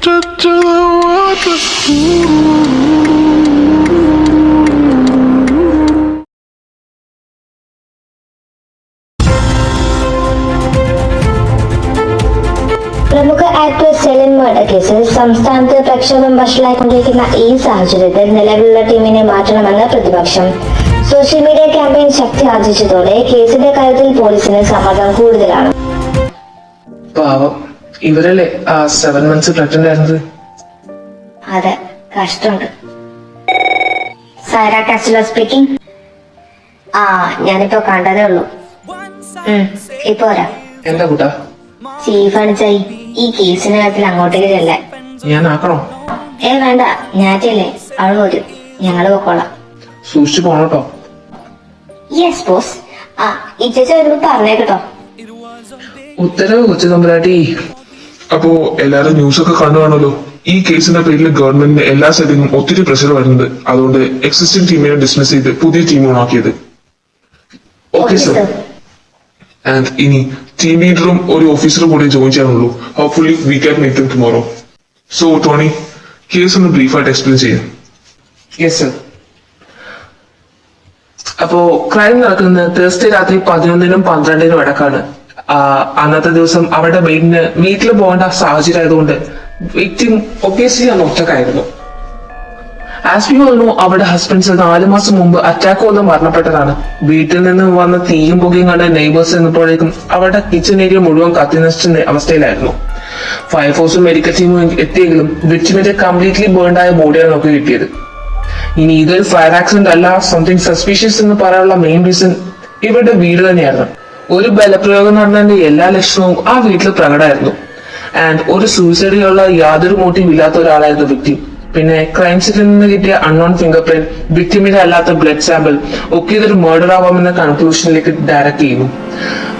പ്രമുഖ actress Celine murder കേസിൽ സംസ്ഥാനത്ത് പ്രക്ഷോഭം വഷളായിക്കൊണ്ടിരിക്കുന്ന ഈ സാഹചര്യത്തിൽ നിലവിലുള്ള ടീമിനെ മാറ്റണമെന്ന് പ്രതിപക്ഷം. സോഷ്യൽ മീഡിയ ക്യാമ്പയിൻ ശക്തി ആർജിച്ചതോടെ കേസിന്റെ കാര്യത്തിൽ പോലീസിന് സമ്മർദ്ദം കൂടുതലാണ്. ഇവരല്ലേ 7 months പ്രഗ്നന്റ് ആയിരുന്നത്? അതെ, കഷ്ടമുണ്ട്. സൈറ കാസ്റ്റലോ സ്പീക്കിംഗ്. ഞാനിപ്പോ കണ്ടതേ ഉള്ളൂ. ഇപ്പൊ വരാം. എന്താ കൂട്ടാ? ചീഫ് അടിച്ചായി ഈ കേസിന്റെ കാര്യത്തിൽ അങ്ങോട്ടേക്ക് ചെല്ലാൻ. ഞാൻ ആക്കണോ? വേണ്ട, ഞാറ്റല്ലേ, അവള് വരും, ഞങ്ങള് പോക്കോളാം. സൂക്ഷിച്ചു പോണോട്ടോ. Yes boss. ഈ ചേച്ചി വരുമ്പോ പറഞ്ഞേക്കട്ടോ. ഉത്തരവ് കൊച്ചു തമ്പുരാട്ടി. അപ്പോ എല്ലാരും ന്യൂസ് ഒക്കെ കണ്ടു കാണുമല്ലോ. ഈ കേസിന്റെ പേരിൽ ഗവൺമെന്റിന് എല്ലാ സൈഡിലും ഒത്തിരി പ്രഷർ വരുന്നുണ്ട്. അതുകൊണ്ട് എക്സിസ്റ്റിംഗ് ടീമിനെ ഡിസ്മിസ് ചെയ്ത് പുതിയ ടീം ഓണാക്കിയത്. Okay sir. ആൻഡ് ഇനി ടീം ലീഡറും ഒരു ഓഫീസറും കൂടി ജോയിൻ ചെയ്യാനുള്ളൂ. Hopefully we can meet them tomorrow. So Tony, case ഒന്ന് ബ്രീഫായിട്ട് എക്സ്പ്ലെയിൻ ചെയ്യാം. Yes sir. അപ്പോ ക്രൈം നടക്കുന്നത് തേഴ്സ്ഡേ രാത്രി 11നും 12നും ഇടക്കാണ്. അന്നത്തെ ദിവസം അവരുടെ വീട്ടിൽ പോകേണ്ട സാഹചര്യം ആയതുകൊണ്ട് വിക്ടിം ഒബ്വിയസ്ലി അന്ന് ഒറ്റക്കായിരുന്നു. ആസ് വി ഓൾ നോ, അവരുടെ ഹസ്ബൻഡ്സ് 4 മാസം മുമ്പ് അറ്റാക്ക് വന്ന് മരണപ്പെട്ടതാണ്. വീട്ടിൽ നിന്ന് വന്ന തീയും പുകയും കണ്ട് നെയ്ബേഴ്സ് എന്നപ്പോഴേക്കും അവരുടെ കിച്ചൺ ഏരിയ മുഴുവൻ കത്തിനശിച്ച അവസ്ഥയിലായിരുന്നു. ഫയർഫോഴ്സും മെഡിക്കൽ ടീമും എത്തിയെങ്കിലും വിക്ടിമിന്റെ കംപ്ലീറ്റ്ലി ബേൺഡ് ആയ ബോഡിയാണ് നമുക്ക് കിട്ടിയത്. ഇനി ഇതൊരു ഫയർ ആക്സിഡന്റ് അല്ല, സംതിങ് സസ്പീഷ്യസ് എന്ന് പറയാനുള്ള മെയിൻ റീസൺ ഇവരുടെ വീട് തന്നെയായിരുന്നു. ഒരു ബലപ്രയോഗം നടന്നതിന്റെ എല്ലാ ലക്ഷണവും ആ വീട്ടിൽ പ്രകടമായിരുന്നു. ആൻഡ് ഒരു സൂയിസൈഡിലുള്ള യാതൊരു മോട്ടീവ് ഇല്ലാത്ത ഒരാളായിരുന്നു വിക്ടിം. പിന്നെ ക്രൈം സീനിൽ നിന്ന് കിട്ടിയ അൺനോൺ ഫിംഗർ പ്രിന്റ്, വിക്ടിമിന്റെ അല്ലാത്ത ബ്ലഡ് സാമ്പിൾ ഒക്കെ ഇതൊരു മർഡർ ആവാമെന്ന കൺക്ലൂഷനിലേക്ക് ഡയറക്ട് ചെയ്യുന്നു.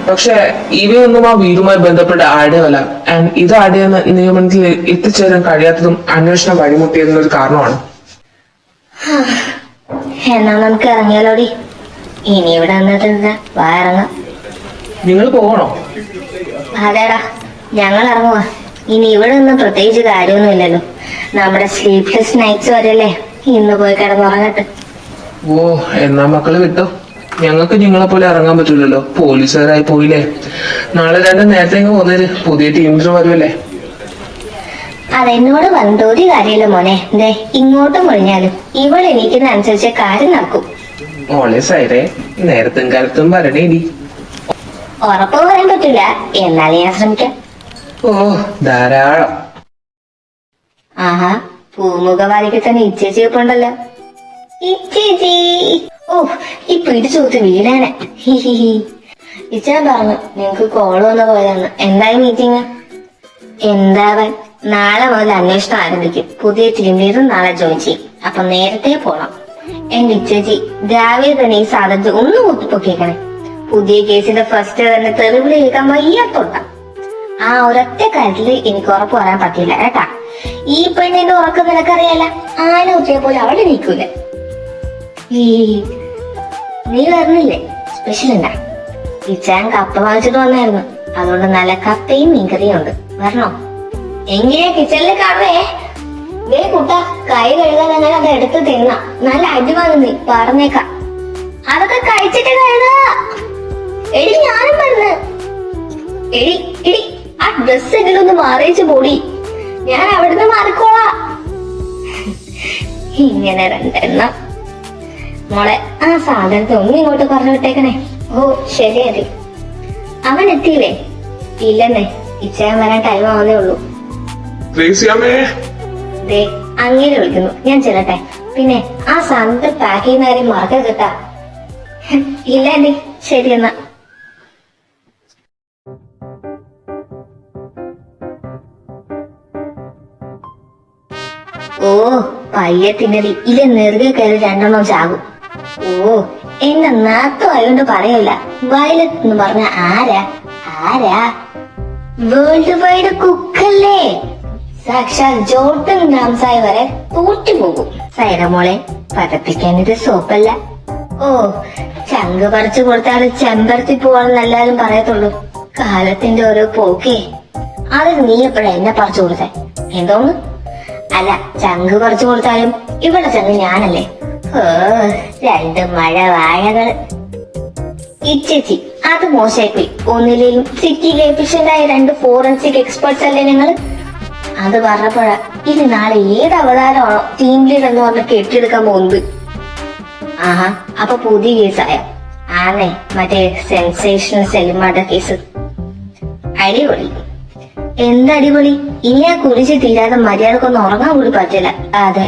പക്ഷെ ഇവയൊന്നും ആ വീടുമായി ബന്ധപ്പെട്ട ആടെയല്ല. ആൻഡ് ഇത് ആടെയെന്ന നിഗമനത്തിൽ എത്തിച്ചേരാൻ കഴിയാത്തതും അന്വേഷണം വഴിമുട്ടിയതിനൊരു കാരണമാണ്. എന്നാ നമുക്ക് ഇറങ്ങിയാലോടി. ഇനി ഇവിടെ വന്നിട്ട് ഇറങ്ങാം. നിങ്ങൾ പോകണോ? അതേടാ, ഞങ്ങൾ ഇറങ്ങുക. ഇനി ഇവിടെ ഒന്നും പ്രത്യേകിച്ച് കാര്യമൊന്നുമില്ലല്ലോ. നമ്മുടെ സ്ലീപ്ലെസ് നൈറ്റ്സ് വരല്ലേ, ഇന്ന് പോയി കിടന്നുറങ്ങട്ടെ. ഓ, എന്നാ മക്കള് വിട്ടോ. ഞങ്ങൾക്ക് നിങ്ങളെ പോലെ ഇറങ്ങാൻ പറ്റൂലല്ലോ, പോലീസുകാരായി പോയില്ലേ. നാളെ 2 നേരത്തെ പോകുന്നേര്, പുതിയ ടീംസിന് വരുമല്ലേ. അതെന്നോട് പറഞ്ഞിട്ട് ഒരു കാര്യമില്ല മോനെ. ഇങ്ങോട്ടും മുഴിഞ്ഞാലും ഇവൾ എനിക്കുന്ന അനുസരിച്ച് കാര്യം നടക്കും. മോളെ സൈറേ, നേരത്തും കാലത്തും വരണേടി. ഉറപ്പ് പറയാൻ പറ്റൂല, എന്നാലും ഞാൻ ശ്രമിക്കാം. ഓ, ധാരാളം. ആഹാ, പൂമുഖവാലിക്ക് തന്നെ ഇച്ചേച്ചി വെപ്പുണ്ടല്ലോ. ഇച്ചേച്ചി, ഓ ഈ പിടിച്ചൂത്ത് വീടാണ്. ഇച്ചാൻ പറഞ്ഞു നിങ്ങക്ക് കോള് വന്ന് പോയതാന്ന്. എന്തായി മീറ്റിംഗ്? എന്താവൻ, നാളെ മുതൽ അന്വേഷണം ആരംഭിക്കും. പുതിയ ടീം ലീഡർ നാളെ ജോയിൻ ചെയ്യും. അപ്പൊ നേരത്തെ പോണം. എന്റെ ഇച്ചേച്ചി രാവിലെ തന്നെ ഈ സാധനത്തിൽ ഒന്ന് കുത്തിപ്പൊക്കിയേക്കണേ. പുതിയ കേസിന്റെ ഫസ്റ്റ് തന്നെ തെളിവിളി കേൾക്കാൻ വയ്യാത്തോട്ട. ആ ഒരൊറ്റ കാര്യത്തില് എനിക്ക് ഉറപ്പ് പറയാൻ പറ്റില്ല കേട്ടാ. ഈ പെണ്ണിന്റെ ഉറക്കം നിനക്കറിയാല, ആന ഉച്ചയെ പോലെ അവിടെ നിൽക്കൂല. നീ വരണില്ലേ? സ്പെഷ്യൽ ഉണ്ടാ? ഇച്ചാൻ കപ്പ വാങ്ങിച്ചിട്ട് വന്നായിരുന്നു. അതുകൊണ്ട് നല്ല കപ്പയും മീൻകറിയും ഉണ്ട്. വരണോ? എങ്ങനെയാ കിച്ചണില് കാണുവേ. ദേ കുട്ടാ, കൈ കഴുകാൻ അങ്ങനെ അത് എടുത്ത് തിന്ന. നല്ല അടി വാങ്ങുന്നേ, പറഞ്ഞേക്കാം. അതൊക്കെ കഴിച്ചിട്ട് കഴുകാ. എടി ഞാനും പറഞ്ഞു. എടി ആ ഡ്രസ് എങ്കിലും ഒന്ന് മാറിയിച്ച് പോടി. ഞാൻ അവിടുന്ന് മാറിക്കോളാ. ഇങ്ങനെ 2 എണ്ണം. മോളെ, ആ സാധനത്തെ ഒന്ന് ഇങ്ങോട്ട് പറഞ്ഞു വിട്ടേക്കണേ. ഓ ശരി അതി. അവൻ എത്തിയില്ലേ? ഇല്ലെന്നേ, ഇച്ചയാൻ വരാൻ ടൈം ആവുന്നേ ഉള്ളൂ. ദേ അങ്ങനെ വിളിക്കുന്നു. ഞാൻ ചെല്ലട്ടെ. പിന്നെ ആ സാധനത്തെ പാക്ക് ചെയ്യുന്ന കാര്യം മറക്കരുതാ. ഇല്ല ആന്റി, ശരി എന്നാ. ഓ പയ്യെ തിന്നടി, ഇല്ല നെറുകെ കയറി 2 എണ്ണം ചാകും. ഓ എന്നെ നാത്തോ ആയോണ്ട് പറയല്ല. വയലറ്റ് എന്ന് പറഞ്ഞ ആരാ വേൾഡ് വൈഡ് കുക്കല്ലേ. സാക്ഷാൽ ജോർട്ടൻ ഗ്രാംസായി വരെ തോറ്റുപോകും. സൈറമോളെ, പതപ്പിക്കാനിത് സോപ്പല്ല. ഓ ചങ്ക് പറിച്ചു കൊടുത്താൽ ചെമ്പരത്തി പോവാണെന്നെല്ലാരും പറയത്തുള്ളൂ. കാലത്തിന്റെ ഓരോ പോക്കേ. അത് നീ എപ്പോഴാ എന്നെ പറിച്ചു കൊടുത്തേ? എന്തോന്ന്? അല്ല, ചങ്ക് കുറച്ചു കൊടുത്താലും ഇവിടെ ചങ്ക് ഞാനല്ലേ. ഓ, രണ്ട് മഴ വാഴകൾ. ഇച്ചേച്ചി, അത് മോശമായിപ്പോയി. ഒന്നിലെയും സിറ്റിയിൽ എഫിഷ്യന്റായ 2 ഫോറൻസിക് എക്സ്പെർട്സ് അല്ലേ നിങ്ങൾ? അത് പറഞ്ഞപ്പോഴാ ഇനി നാളെ ഏത് അവതാരമാണോ ടീം ലീഡർ എന്ന് പറഞ്ഞ് കെട്ടിയെടുക്കാൻ പോകുന്നത്. ആഹാ, അപ്പൊ പുതിയ കേസായ? ആണേ, മറ്റേ സെൻസേഷണൽ സെലിമാരുടെ കേസ്. അടിപൊളി. എന്തടിപൊളി? ഇനി ആ കുരിശ് തീരാതെ മര്യാദക്കൊന്നും ഉറങ്ങാൻ കൂടി പറ്റില്ല. അതെ,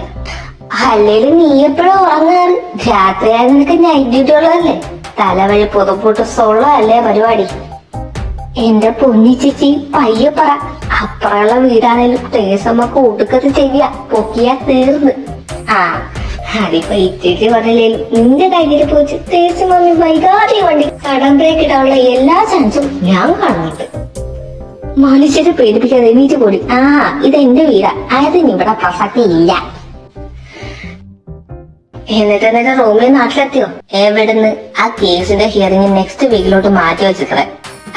അല്ലേലും നീ എപ്പോഴും ഉറങ്ങാറ്? രാത്രിയായ നിനക്ക് നൈറ്റ് ഡ്യൂട്ടി ഉള്ളതല്ലേ? തലവഴി പുതപ്പോട്ട് സൊള്ളല്ലേ പരിപാടി. എന്റെ പൊന്നി ചേച്ചി, പയ്യെ പറ. അപ്പുറമുള്ള വീടാണേലും തേസമ്മക്ക് ഒടുക്കത്ത് ചെയ്യാ, പൊക്കിയാ തീർന്ന്. ആ, അതിപ്പോ ഇച്ചേച്ചി പറഞ്ഞില്ലേലും നിന്റെ കയ്യിൽ പോച്ച് തേസമ്മ വൈകാതെ വണ്ടി സഡൻ ബ്രേക്ക് ഇടാനുള്ള എല്ലാ ചാൻസും ഞാൻ കാണുന്നുണ്ട്. മനുഷ്യരെ പേടിപ്പിക്കാതെ എണീറ്റ് പോടി. ആ, ഇതെന്റെ വീടാ, അതിന് ഇവിടെ പ്രസക്തി ഇല്ല. എന്നിട്ട് റൂമിൽ നാട്ടിലെത്തിയോ? എവിടുന്ന്? ആ കേസിന്റെ ഹിയറിംഗ് നെക്സ്റ്റ് വീക്കിലോട്ട് മാറ്റി വെച്ചിട്ടേ.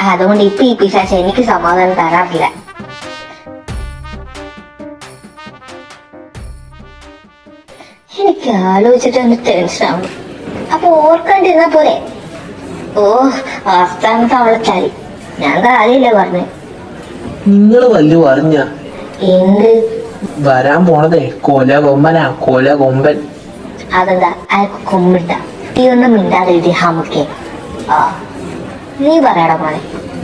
അതുകൊണ്ട് ഇപ്പൊ ഈ പിശാച് എനിക്ക് സമാധാനം തരാറില്ല. എനിക്ക് ആലോചിച്ചിട്ട് ഒന്ന് ടെൻഷൻ ആവുന്നു. അപ്പൊ ഓർക്കണ്ടിരുന്നാ പോരെ? ഓ, ആസ്ഥാനത്ത് അവളെ ചാരി. ഞാൻ കാര്യമില്ല പറഞ്ഞേ. നിങ്ങൾ വല്ലു അറിഞ്ഞ? എന്ത്? വരാൻ പോണതേ കൊല കൊമ്പനാ, കൊല കൊമ്പൻ. അതെന്താ അയാൾക്ക് കൊമ്പിട്ട? നീ ഒന്നും മിണ്ടാതെ എഴുതി ഹമുക്കേ. ആ, നീ പറയടാ മോനെ.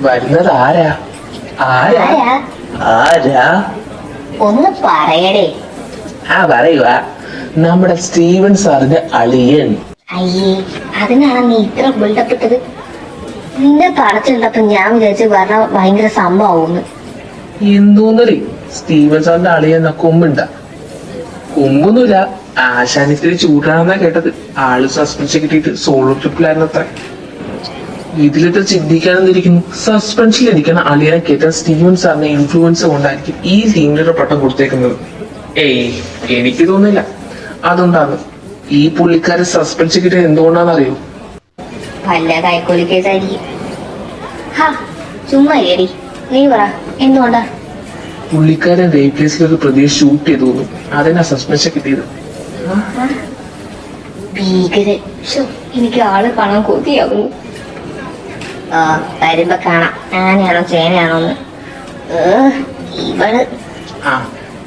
വരുന്നത് ആരാ? ആരാ? ആരാ? ആരാ? ഒന്ന് പറയടേ. ആ, പറയുക, നമ്മുടെ സ്റ്റീവൻ സാറിന്റെ അളിയൻ. അയ്യേ, അതിനാണ് നീ ഇത്ര ബിൽഡപ്പ് ഇട്ടത്? നിന്നെ പടച്ചുണ്ടപ്പോ ഞാൻ വിചാരിച്ചു പറഞ്ഞ ഭയങ്കര സംഭവമാവുന്നു. എന്തോന്നറി സ്റ്റീവൻ സാറിന്റെ അളിയെന്ന കൊമ്പുണ്ട? കൊമ്പൊന്നുമില്ല, ആശാനിത്തിരി ചൂടാണെന്നാ കേട്ടത്. ആള് സസ്പെൻഷൻ കിട്ടിയിട്ട് സോളോ ട്രിപ്പിലായിരുന്നു അത്ര. ഇതിലിട്ട് ചിന്തിക്കാനെന്നിരിക്കുന്നു. സസ്പെൻഷനിലിരിക്കുന്ന അളിയനെ കേട്ടാൽ സ്റ്റീവൻ സാറിന്റെ ഇൻഫ്ലുവൻസ് കൊണ്ടായിരിക്കും ഈ ടീം ലീഡർ പട്ടം കൊടുത്തേക്കുന്നത്. ഏയ്, എനിക്ക് തോന്നില്ല അതുകൊണ്ടാണ്. ഈ പുള്ളിക്കാരെ സസ്പെൻഷൻ കിട്ടിയത് എന്തുകൊണ്ടാണെന്നറിയോ? വല്ല കൈക്കൂലി കേസായിരിക്കും. ഹാ, ചുമ്മാ ഏടി. നീ പറ, എന്തുകൊണ്ടാ? പുള്ളിക്കാരൻ റേപ്പ് കേസിൽ ഒരു പ്രതിയെ ഷൂട്ട് ചെയ്തു തോന്നും. അതിനാ സസ്പെൻഷൻ കിട്ടിയത്. ഭീകരൻ. എനിക്ക് ആള് കാണാൻ കൊതിയാകുന്നു. ആ, വരുമ്പോ കാണാം ആനയാണോ ചേനയാണോന്ന്. ഇവള് ആ,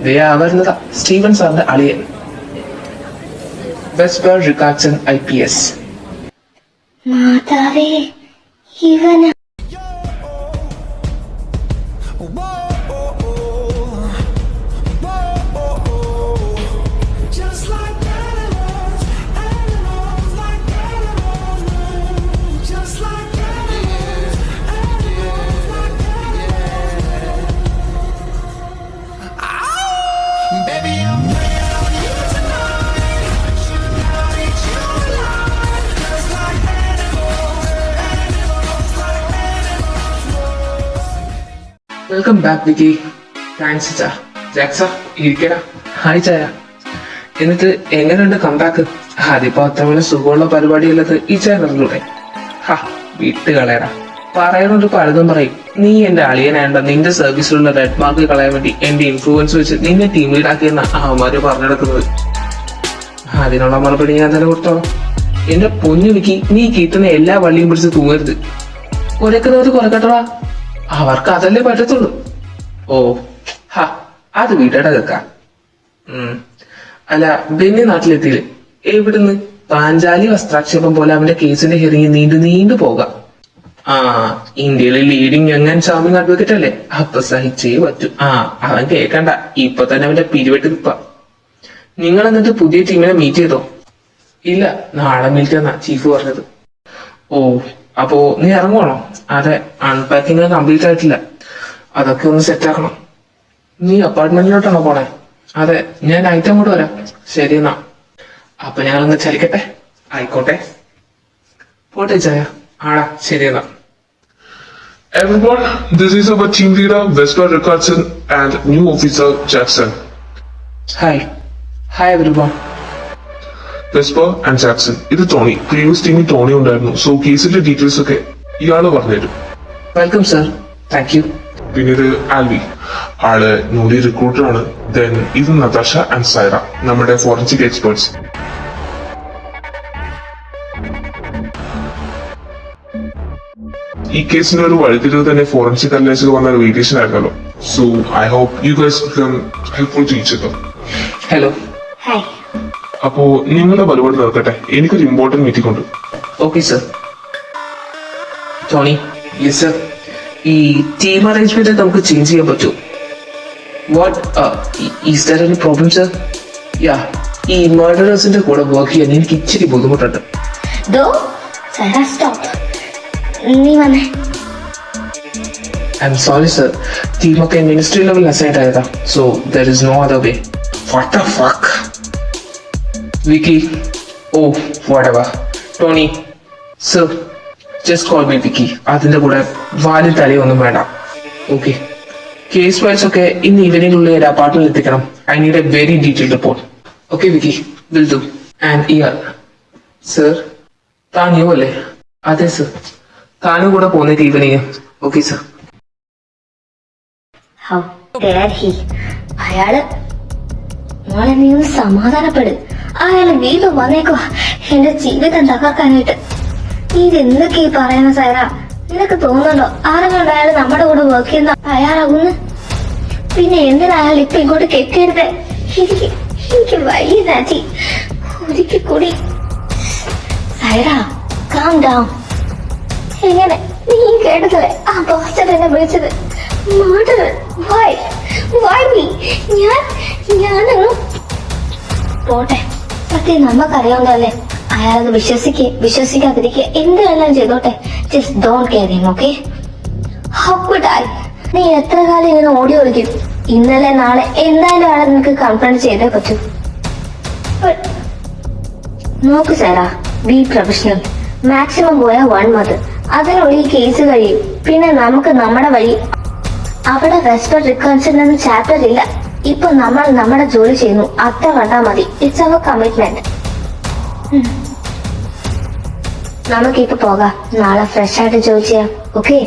ദേ വരുന്നതാ സ്റ്റീവൻ സാറിന്റെ അളിയൻ, വെസ്പർ റിക്കാർഡ്സൺ IPS. മാതാവേ, ഇവന വെൽക്കം ബാക്ക് വിക്കി. താങ്ക്സ് ചാ. ജാക്സ, ഇരിക്കടാ. ഹായ് ചായ. എന്നിട്ട് എങ്ങനെയുണ്ട് കംബാക്ക്? അതിപ്പോ അത്ര പോലെ സുഖമുള്ള പരിപാടിയല്ലത് ഈ ചാനലിലൂടെ. ഹാ, വിട്ട് കളയടാ. പറയുന്നൊരു പലതും പറയും. നീ എന്റെ അളിയനായണ്ട നിന്റെ സർവീസിലുള്ള റെഡ് മാർക്ക് കളയാൻ വേണ്ടി എന്റെ ഇൻഫ്ലുവൻസ് വെച്ച് നിന്നെ ടീം ലീഡാക്കിയെന്ന അവന്മാര് പറഞ്ഞെടുക്കുന്നത്. അതിനുള്ള മറുപടി ഞാൻ തന്നെ കൊടുത്തോളാം. എന്റെ പൊന്നു വിക്കി, നീ കിട്ടുന്ന എല്ലാ വള്ളിയും പിടിച്ച് തൂങ്ങരുത്. കുരക്കുന്നവര് കുരക്കട്ടടാ, അവർക്ക് അതല്ലേ പറ്റത്തുള്ളൂ. ഓ, ഹാ, അത് വീട്ടയുടെ കേൾക്കാം. അല്ല, ബെന്നി നാട്ടിലെത്തിയില്ലേ? എവിടുന്ന്? പാഞ്ചാലി വസ്ത്രാക്ഷേപം പോലെ അവന്റെ കേസിന്റെ ഹിയറിംഗ് നീണ്ടു പോകാം. ആ, ഇന്ത്യയിലെ leading young and charming advocate അല്ലേ? അപ്പൊ സഹിച്ചേ പറ്റൂ. ആ, അവൻ കേക്കണ്ട, ഇപ്പൊ തന്നെ അവന്റെ പിരിവെട്ട് നിപ്പ. നിങ്ങൾ എന്നിട്ട് പുതിയ ടീമിനെ മീറ്റ് ചെയ്തോ? ഇല്ല, നാളെ മീറ്റ് എന്നാ ചീഫ് പറഞ്ഞത്. ഓ, അപ്പോ നീ ഇറങ്ങുവാണോ? അതെ, അൺപാക്കിങ് കംപ്ലീറ്റ് ആയിട്ടില്ല, അതൊക്കെ ഒന്ന് സെറ്റ് ആക്കണം. നീ അപ്പാർട്ട്മെന്റിലോട്ടാണോ പോണേ? അതെ, ഞാൻ നൈറ്റ് അങ്ങോട്ട് വരാം. ശരി എന്നാ. അപ്പൊ ഞാനൊന്ന് ചലിക്കട്ടെ. ആയിക്കോട്ടെ, പോട്ടെ ചായ. ആടാ, ശരി എന്നാ. Everyone, this is our team leader Vesper Rickardson and new officer Jackson. Hi. Hi everyone. Vesper and Jackson, ഇത് ടോണി. പ്രീവിയസ് ടീമിൽ ടോണി ഉണ്ടായിരുന്നു. സോ കേസിന്റെ ഡീറ്റെയിൽസ് ഒക്കെ ഇയാള് പറഞ്ഞുതരും. Welcome sir. Thank you. പിന്നെ ഇത് ആൽവി. ആള് ന്യൂലി റിക്രൂട്ടർ ആണ്. ദെൻ ഇത് നതാഷ ആൻഡ് സൈറ, നമ്മുടെ ഫോറൻസിക് എക്സ്പേർട്സ്. ഈ കേസിന് ഒരു വഴിത്തിരിവ് തന്നെ ഫോറൻസിക് അനലൈസർ വന്ന വേരിയേഷൻ ആയിരുന്നല്ലോ. So I hope you guys become helpful to each other. Hello. Hi. അപ്പോ നിങ്ങളുടെ പരിപാടി നടക്കട്ടെ, എനിക്കൊരു ഇമ്പോർട്ടന്റ് മീറ്റിംഗ് ഉണ്ട്. Okay sir. Tony. Yes sir. ഈ ടീം അറേഞ്ച്മെന്റ് നമുക്ക് ചേഞ്ച് ചെയ്യാൻ പറ്റുമോ? What is there any problem sir? Yeah, ഈ മർഡറേഴ്സിന്റെ കൂടെ വർക്ക് ചെയ്യാൻ എനിക്ക് ഇച്ചിരി ബുദ്ധിമുട്ടുണ്ട്. ദോ സൈറ സ്റ്റോപ്പ്. നീ വന്നേ. ഐ എം സോറി സർ, ടീമൊക്കെ മിനിസ്ട്രി ലെവൽ അസൈൻഡ് ആയതാ. So there is no other way. What the fuck? Vicky. Oh whatever. Tony sir, just call me Vicky. അതിന്റെ കൂടെ വാലിൽ തലയൊന്നും വേണ്ട. ഓക്കെ. കേസ് ഫയൽസ് ഒക്കെ ഇന്ന് ഈവനിങ്ങിനുള്ളിൽ ഒരു അപ്പാർട്ട്മെന്റ് എത്തിക്കണം. I need A very detailed report. Okay Vicky, will do. And year sir, താൻ U അല്ലേ? അതെ സർ, താനും കൂടെ പോകുന്നത് evening. Okay sir. How dare he? അയാള് മോളെ നീ ഒന്ന് സമാധാനപ്പെട്. അയാള് വീണ്ടും വന്നേക്കോ എന്റെ ജീവിതം തകർക്കാനായിട്ട്. നീ ഇതെന്തൊക്കെ ഈ പറയുന്ന സൈറ? നിനക്ക് തോന്നുന്നുണ്ടോ ആരെങ്കിലും അയാൾ നമ്മുടെ കൂടെ വർക്ക് ചെയ്യുന്ന അയാളാകുന്നു? പിന്നെ എന്തിനാ അയാൾ ഇപ്പൊ ഇങ്ങോട്ട് കെട്ടിയെടുത്തേ? എനിക്ക് വയ്യ രാജി. ഒരിക്കൽ കൂടി സൈറ, കാം ഡൗൺ. എങ്ങനെ നീ കേട്ടതല്ലേ ആ പോസ്റ്റർ എന്നെ വിളിച്ചത്? മർഡർ. Y me? ഞാനൊന്നും പോട്ടെ. സത്യം നമുക്കറിയാവുന്നതല്ലേ. അയാളത് വിശ്വസിക്കാതിരിക്കുക, എന്തെല്ലാം ചെയ്തോട്ടെ. Just don't care him, okay? How could I? നീ എത്ര കാലം ഇങ്ങനെ ഓടി ഒളിക്കും? ഇന്നലെ നാളെ എന്തായാലും ആളെ നിനക്ക് കൺഫ്രണ്ട് ചെയ്തേ പറ്റൂ. നോക്ക് സൈറ, ബി പ്രൊഫഷണൽ. മാക്സിമം പോയ 1 month, അതിനുള്ളിൽ കേസ് കഴിയും. പിന്നെ നമുക്ക് നമ്മുടെ വഴി. അവിടെ വെസ്റ്റേൺ റിക്കൺസിൽ നിന്ന് ചാപ്റ്റർ ഇല്ല. ഇപ്പൊ നമ്മൾ നമ്മുടെ ജോലി ചെയ്യുന്നു, അത്ര കണ്ടാ മതി. It's our commitment. നമുക്കിപ്പോ പോകാം. നാളെ ഫ്രഷ് ആയിട്ട് ജോലി ചെയ്യാം, okay?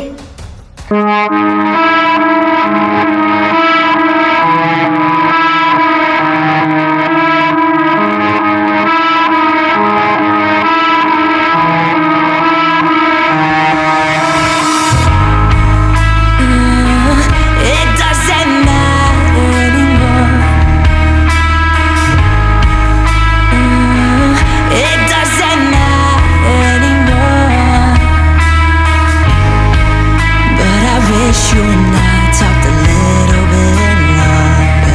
You and I talked a little bit longer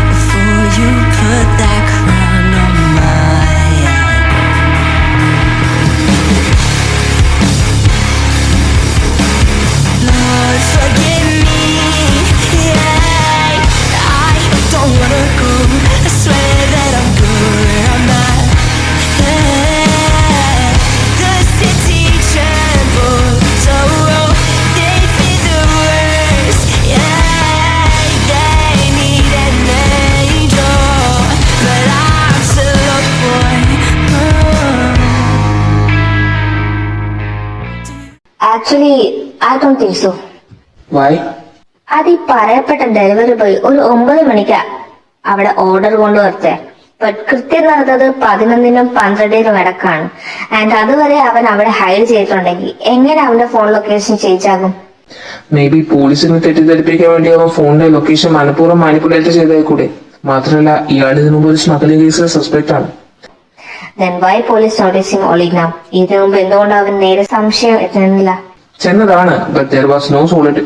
before you put that crown on my head. Lord, forgive me, yeah. I don't wanna go. I swear that I'm good where I'm at. Yeah. The city trembles, oh. Actually I don't think so. Why? അത് ഈ പറയപ്പെട്ട delivery boy ഒരു 9 മണിക്കാ അവിടെ order കൊണ്ടുവരത്തെ. But കൃത്യം നടന്നത് 11നും 12നും ഇടക്കാണ്. And അതുവരെ അവൻ അവിടെ ഹൈഡ് ചെയ്തിട്ടുണ്ടെങ്കിൽ എങ്ങനെ അവന്റെ ഫോൺ ലൊക്കേഷൻ ചേഞ്ച് ആകും? മേ ബി പോലീസിനെ തെറ്റിദ്ധരിപ്പിക്കാൻ വേണ്ടി അവൻ ഫോണിന്റെ ലൊക്കേഷൻ മനഃപൂർവ്വം മാനിപ്പുലേറ്റ് ചെയ്തേക്കൂടെ. മാത്രമല്ല ഇയാൾ ഇതിനു മുമ്പ് ഒരു സ്മഗ്ലിംഗ് കേസിൽ സസ്പെക്ട് ആണ്. Then why police noticing only now? ഇതിനു മുമ്പ് എന്തുകൊണ്ട് അവൻ നേരെ സംശയം എത്തുന്നില്ല? ചെന്നതാണ്, but there was no solid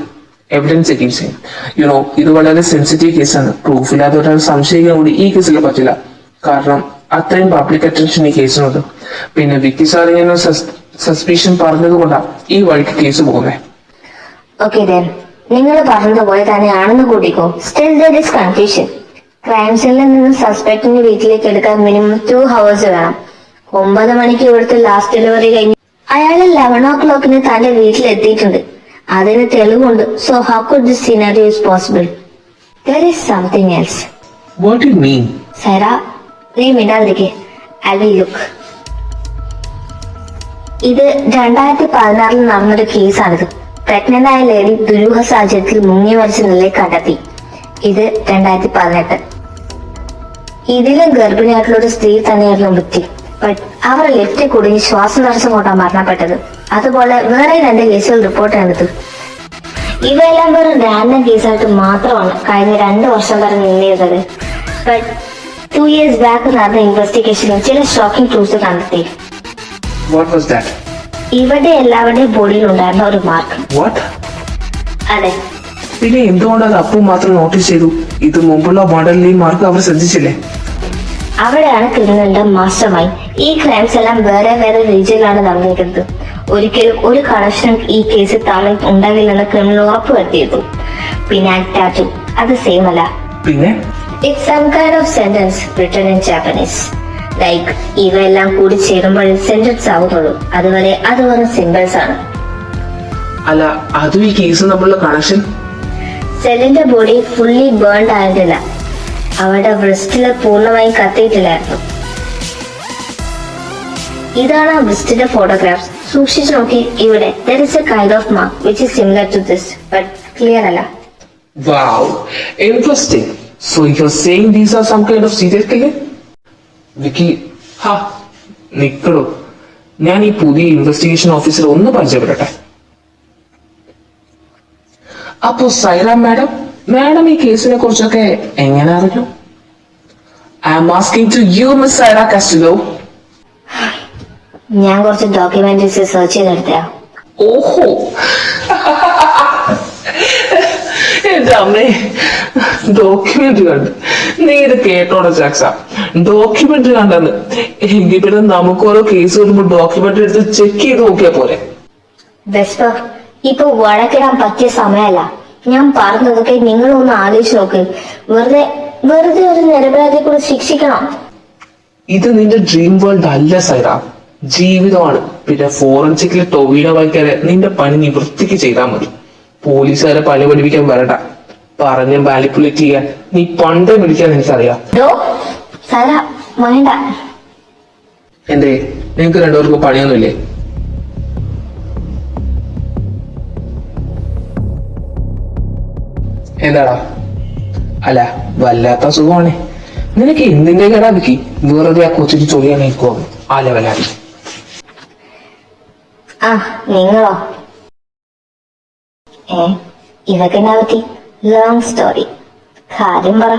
evidence against him. You know, ഇത് വളരെ സെൻസിറ്റീവ് കേസാണ്. പ്രൂഫ് ഇല്ലാത്ത ഒരാൾ സംശയിക്കാൻ കൂടി ഈ കേസിൽ പറ്റില്ല. കാരണം അത്രയും പബ്ലിക് അറ്റൻഷൻ ഈ കേസിനുണ്ട്. പിന്നെ വിക്കി സാറിങ്ങനെ സസ്പീഷൻ പറഞ്ഞതുകൊണ്ടാണ് ഈ വഴിക്ക് കേസ് പോകുന്നത്. Okay then, നിങ്ങൾ പറഞ്ഞതുപോലെ തന്നെയാണെന്ന് കൂട്ടിക്കോ. Still there is confusion. Crime സീനിൽ നിന്ന് സസ്പെക്ടിന്റെ വീട്ടിലേക്ക് എടുക്കാൻ മിനിമം 2 hours വേണം. 9 മണിക്ക് ഇവിടുത്തെ ലാസ്റ്റ് ഡെലിവറി കഴിഞ്ഞ് അയാൾ 11 o'clock തന്റെ വീട്ടിൽ എത്തിയിട്ടുണ്ട്. അതിന് തെളിവുണ്ട്. So how could this scenario is possible? There is something else. What do you mean? Saira, നീ മിണ്ടാതിരിക്കെ. I will look. ഇത് 2016 നടന്നൊരു കേസാണിത്. പ്രഗ്നന്റ് ആയ ലേഡി ദുരൂഹ സാഹചര്യത്തിൽ മുങ്ങി മരിച്ച നിലയിൽ കണ്ടെത്തി. ഇത് 2018. ഇതിലും ഗർഭിണിയായിട്ടുള്ള ഒരു സ്ത്രീ തന്നെയായിരുന്നു വ്യക്തി. ബട്ട് അവർ ലിഫ്റ്റിൽ കുടുങ്ങി ശ്വാസം തടസ്സം കൊണ്ടാണ് മരണപ്പെട്ടത്. അതുപോലെ വേറെ 2 കേസുകൾ റിപ്പോർട്ട് ചെയ്തത്. ഇവയെല്ലാം വെറും റാൻഡം കേസായിട്ട് മാത്രമാണ് കഴിഞ്ഞ 2 വർഷം വരെ നിന്നിരുന്നത്. ബട്ട് 2 years ബാക്ക് നടന്ന ഇൻവെസ്റ്റിഗേഷനിൽ ചില ഷോക്കിംഗ് ക്ലൂസ് കണ്ടെത്തി. What was that? ഇവിടെ എല്ലാവരുടെയും ബോഡിയിൽ ഉണ്ടായിരുന്ന ഒരു മാർക്ക്. വാട്ട്? അതെ, പിന്നെ എന്തുകൊണ്ട് അത് അപ്പു മാത്രം നോട്ടീസ് ചെയ്തു? ഇത് മുമ്പുള്ള മോഡലിൽ ഈ മാർക്ക് അവർ ശ്രദ്ധിച്ചില്ലേ? അവിടെയാണ് ക്രിമിനലിന്റെ മാസ്റ്റർ മൈൻഡ്. ഈ ക്രൈംസ് എല്ലാം വേറെ വേറെ റീജിയനിലാണ് നടന്നിരിക്കുന്നത്. ഒരിക്കലും ഒരു കണക്ഷനും ഈ കേസിൽ തമ്മിൽ ഉണ്ടാകില്ലെന്ന് ക്രിമിനൽ ഉറപ്പുവരുത്തിയിരുന്നു. പിന്നെ ടാറ്റു അത് സെയിം അല്ല. പിന്നെ it's some kind of sentence written in Japanese. Like ഇവയെല്ലാം കൂടി ചേരുമ്പോഴേ സെന്റൻസ് ആവുന്നുള്ളൂ. അതുവരെ അത് വെറും സിമ്പിൾസ് ആണ്. അല്ല, അതും ഈ കേസും തമ്മിലുള്ള കണക്ഷൻ? സെല്ലിന്റെ ബോഡി ഫുള്ളി ബേൺഡ് ആയിട്ടില്ല. അവരുടെ ബ്രസ്റ്റില് പൂർണ്ണമായും കത്തിയിട്ടില്ലായിരുന്നു. ഇതാണ് ആ ബ്രസ്റ്റിന്റെ ഫോട്ടോഗ്രാഫ്സ്. സൂക്ഷിച്ചു നോക്കി. ഇവിടെ there is a kind of mark which is similar to this but clear അല്ല. Wow, interesting. So you're saying these are some kind of serial killer? വിക്കി, ഹാ നിക്കടോ, ഞാൻ ഈ പുതിയ ഇൻവെസ്റ്റിഗേഷൻ ഓഫീസർ ഒന്ന് പരിചയപ്പെടട്ടെ. അപ്പോ സൈറ മാഡം ഈ കേസിനെ കുറിച്ചൊക്കെ എങ്ങനെ അറിഞ്ഞു? I am asking to you miss Saira Castillo. ഞാൻ കുറച്ച് ഡോക്യുമെന്ററീസ് സെർച്ച് ചെയ്തെടുത്തയാ. ഓഹോ, എന്റെ അമ്മേ, ഡോക്യുമെന്ററി കണ്ട്. നീ ഇത് കേട്ടോടെ ചാക്സ, ഡോക്യുമെന്ററി കണ്ടെന്ന്. എങ്കിൽ പിന്നെ നമുക്ക് ഓരോ കേസ് വരുമ്പോ ഡോക്യുമെന്ററി എടുത്ത് ചെക്ക് ചെയ്ത് നോക്കിയാ പോരെ? വെസ്പർ, ഇപ്പൊ വഴക്കിടാൻ പറ്റിയ സമയമല്ല. ഞാൻ പറഞ്ഞതൊക്കെ നിങ്ങളൊന്ന് ആലോചിച്ച് നോക്ക്. വെറുതെ ഒരു നിരപരാധിയെ കൂടെ ശിക്ഷിക്കണം. ഇത് നിന്റെ ഡ്രീം വേൾഡ് അല്ല സൈറ, ജീവിതമാണ്. പിന്നെ ഫോറൻസിക്കിലെ ടൊവീനോ വായിക്കാരെ നിന്റെ പണി നീ വൃത്തിക്ക് ചെയ്താൽ മതി. പോലീസുകാരെ പണി പഠിപ്പിക്കാൻ വരണ്ട. പറഞ്ഞ് മാനിപ്പുലേറ്റ് ചെയ്യാൻ നീ പണ്ടേ വിളിക്കാൻ എനിക്കറിയാം. സൈറ വേണ്ട. എന്തേ, നിങ്ങക്ക് രണ്ടുപേർക്കും പണിയൊന്നുമില്ലേ? എന്താടാ? അല്ല, വല്ലാത്ത സുഖമാണ്. നിനക്ക് എന്തിന്റെ കേടാ വിക്കി? വെറുതെ ആ കൊച്ചിട്ട് ചൊറിയാൻ നിൽക്കുവോ? ആ ലെവലായി. ആ നിങ്ങളോ? ഇതൊക്കെ എന്നാ പറ്റി? Long story. കാര്യം പറ.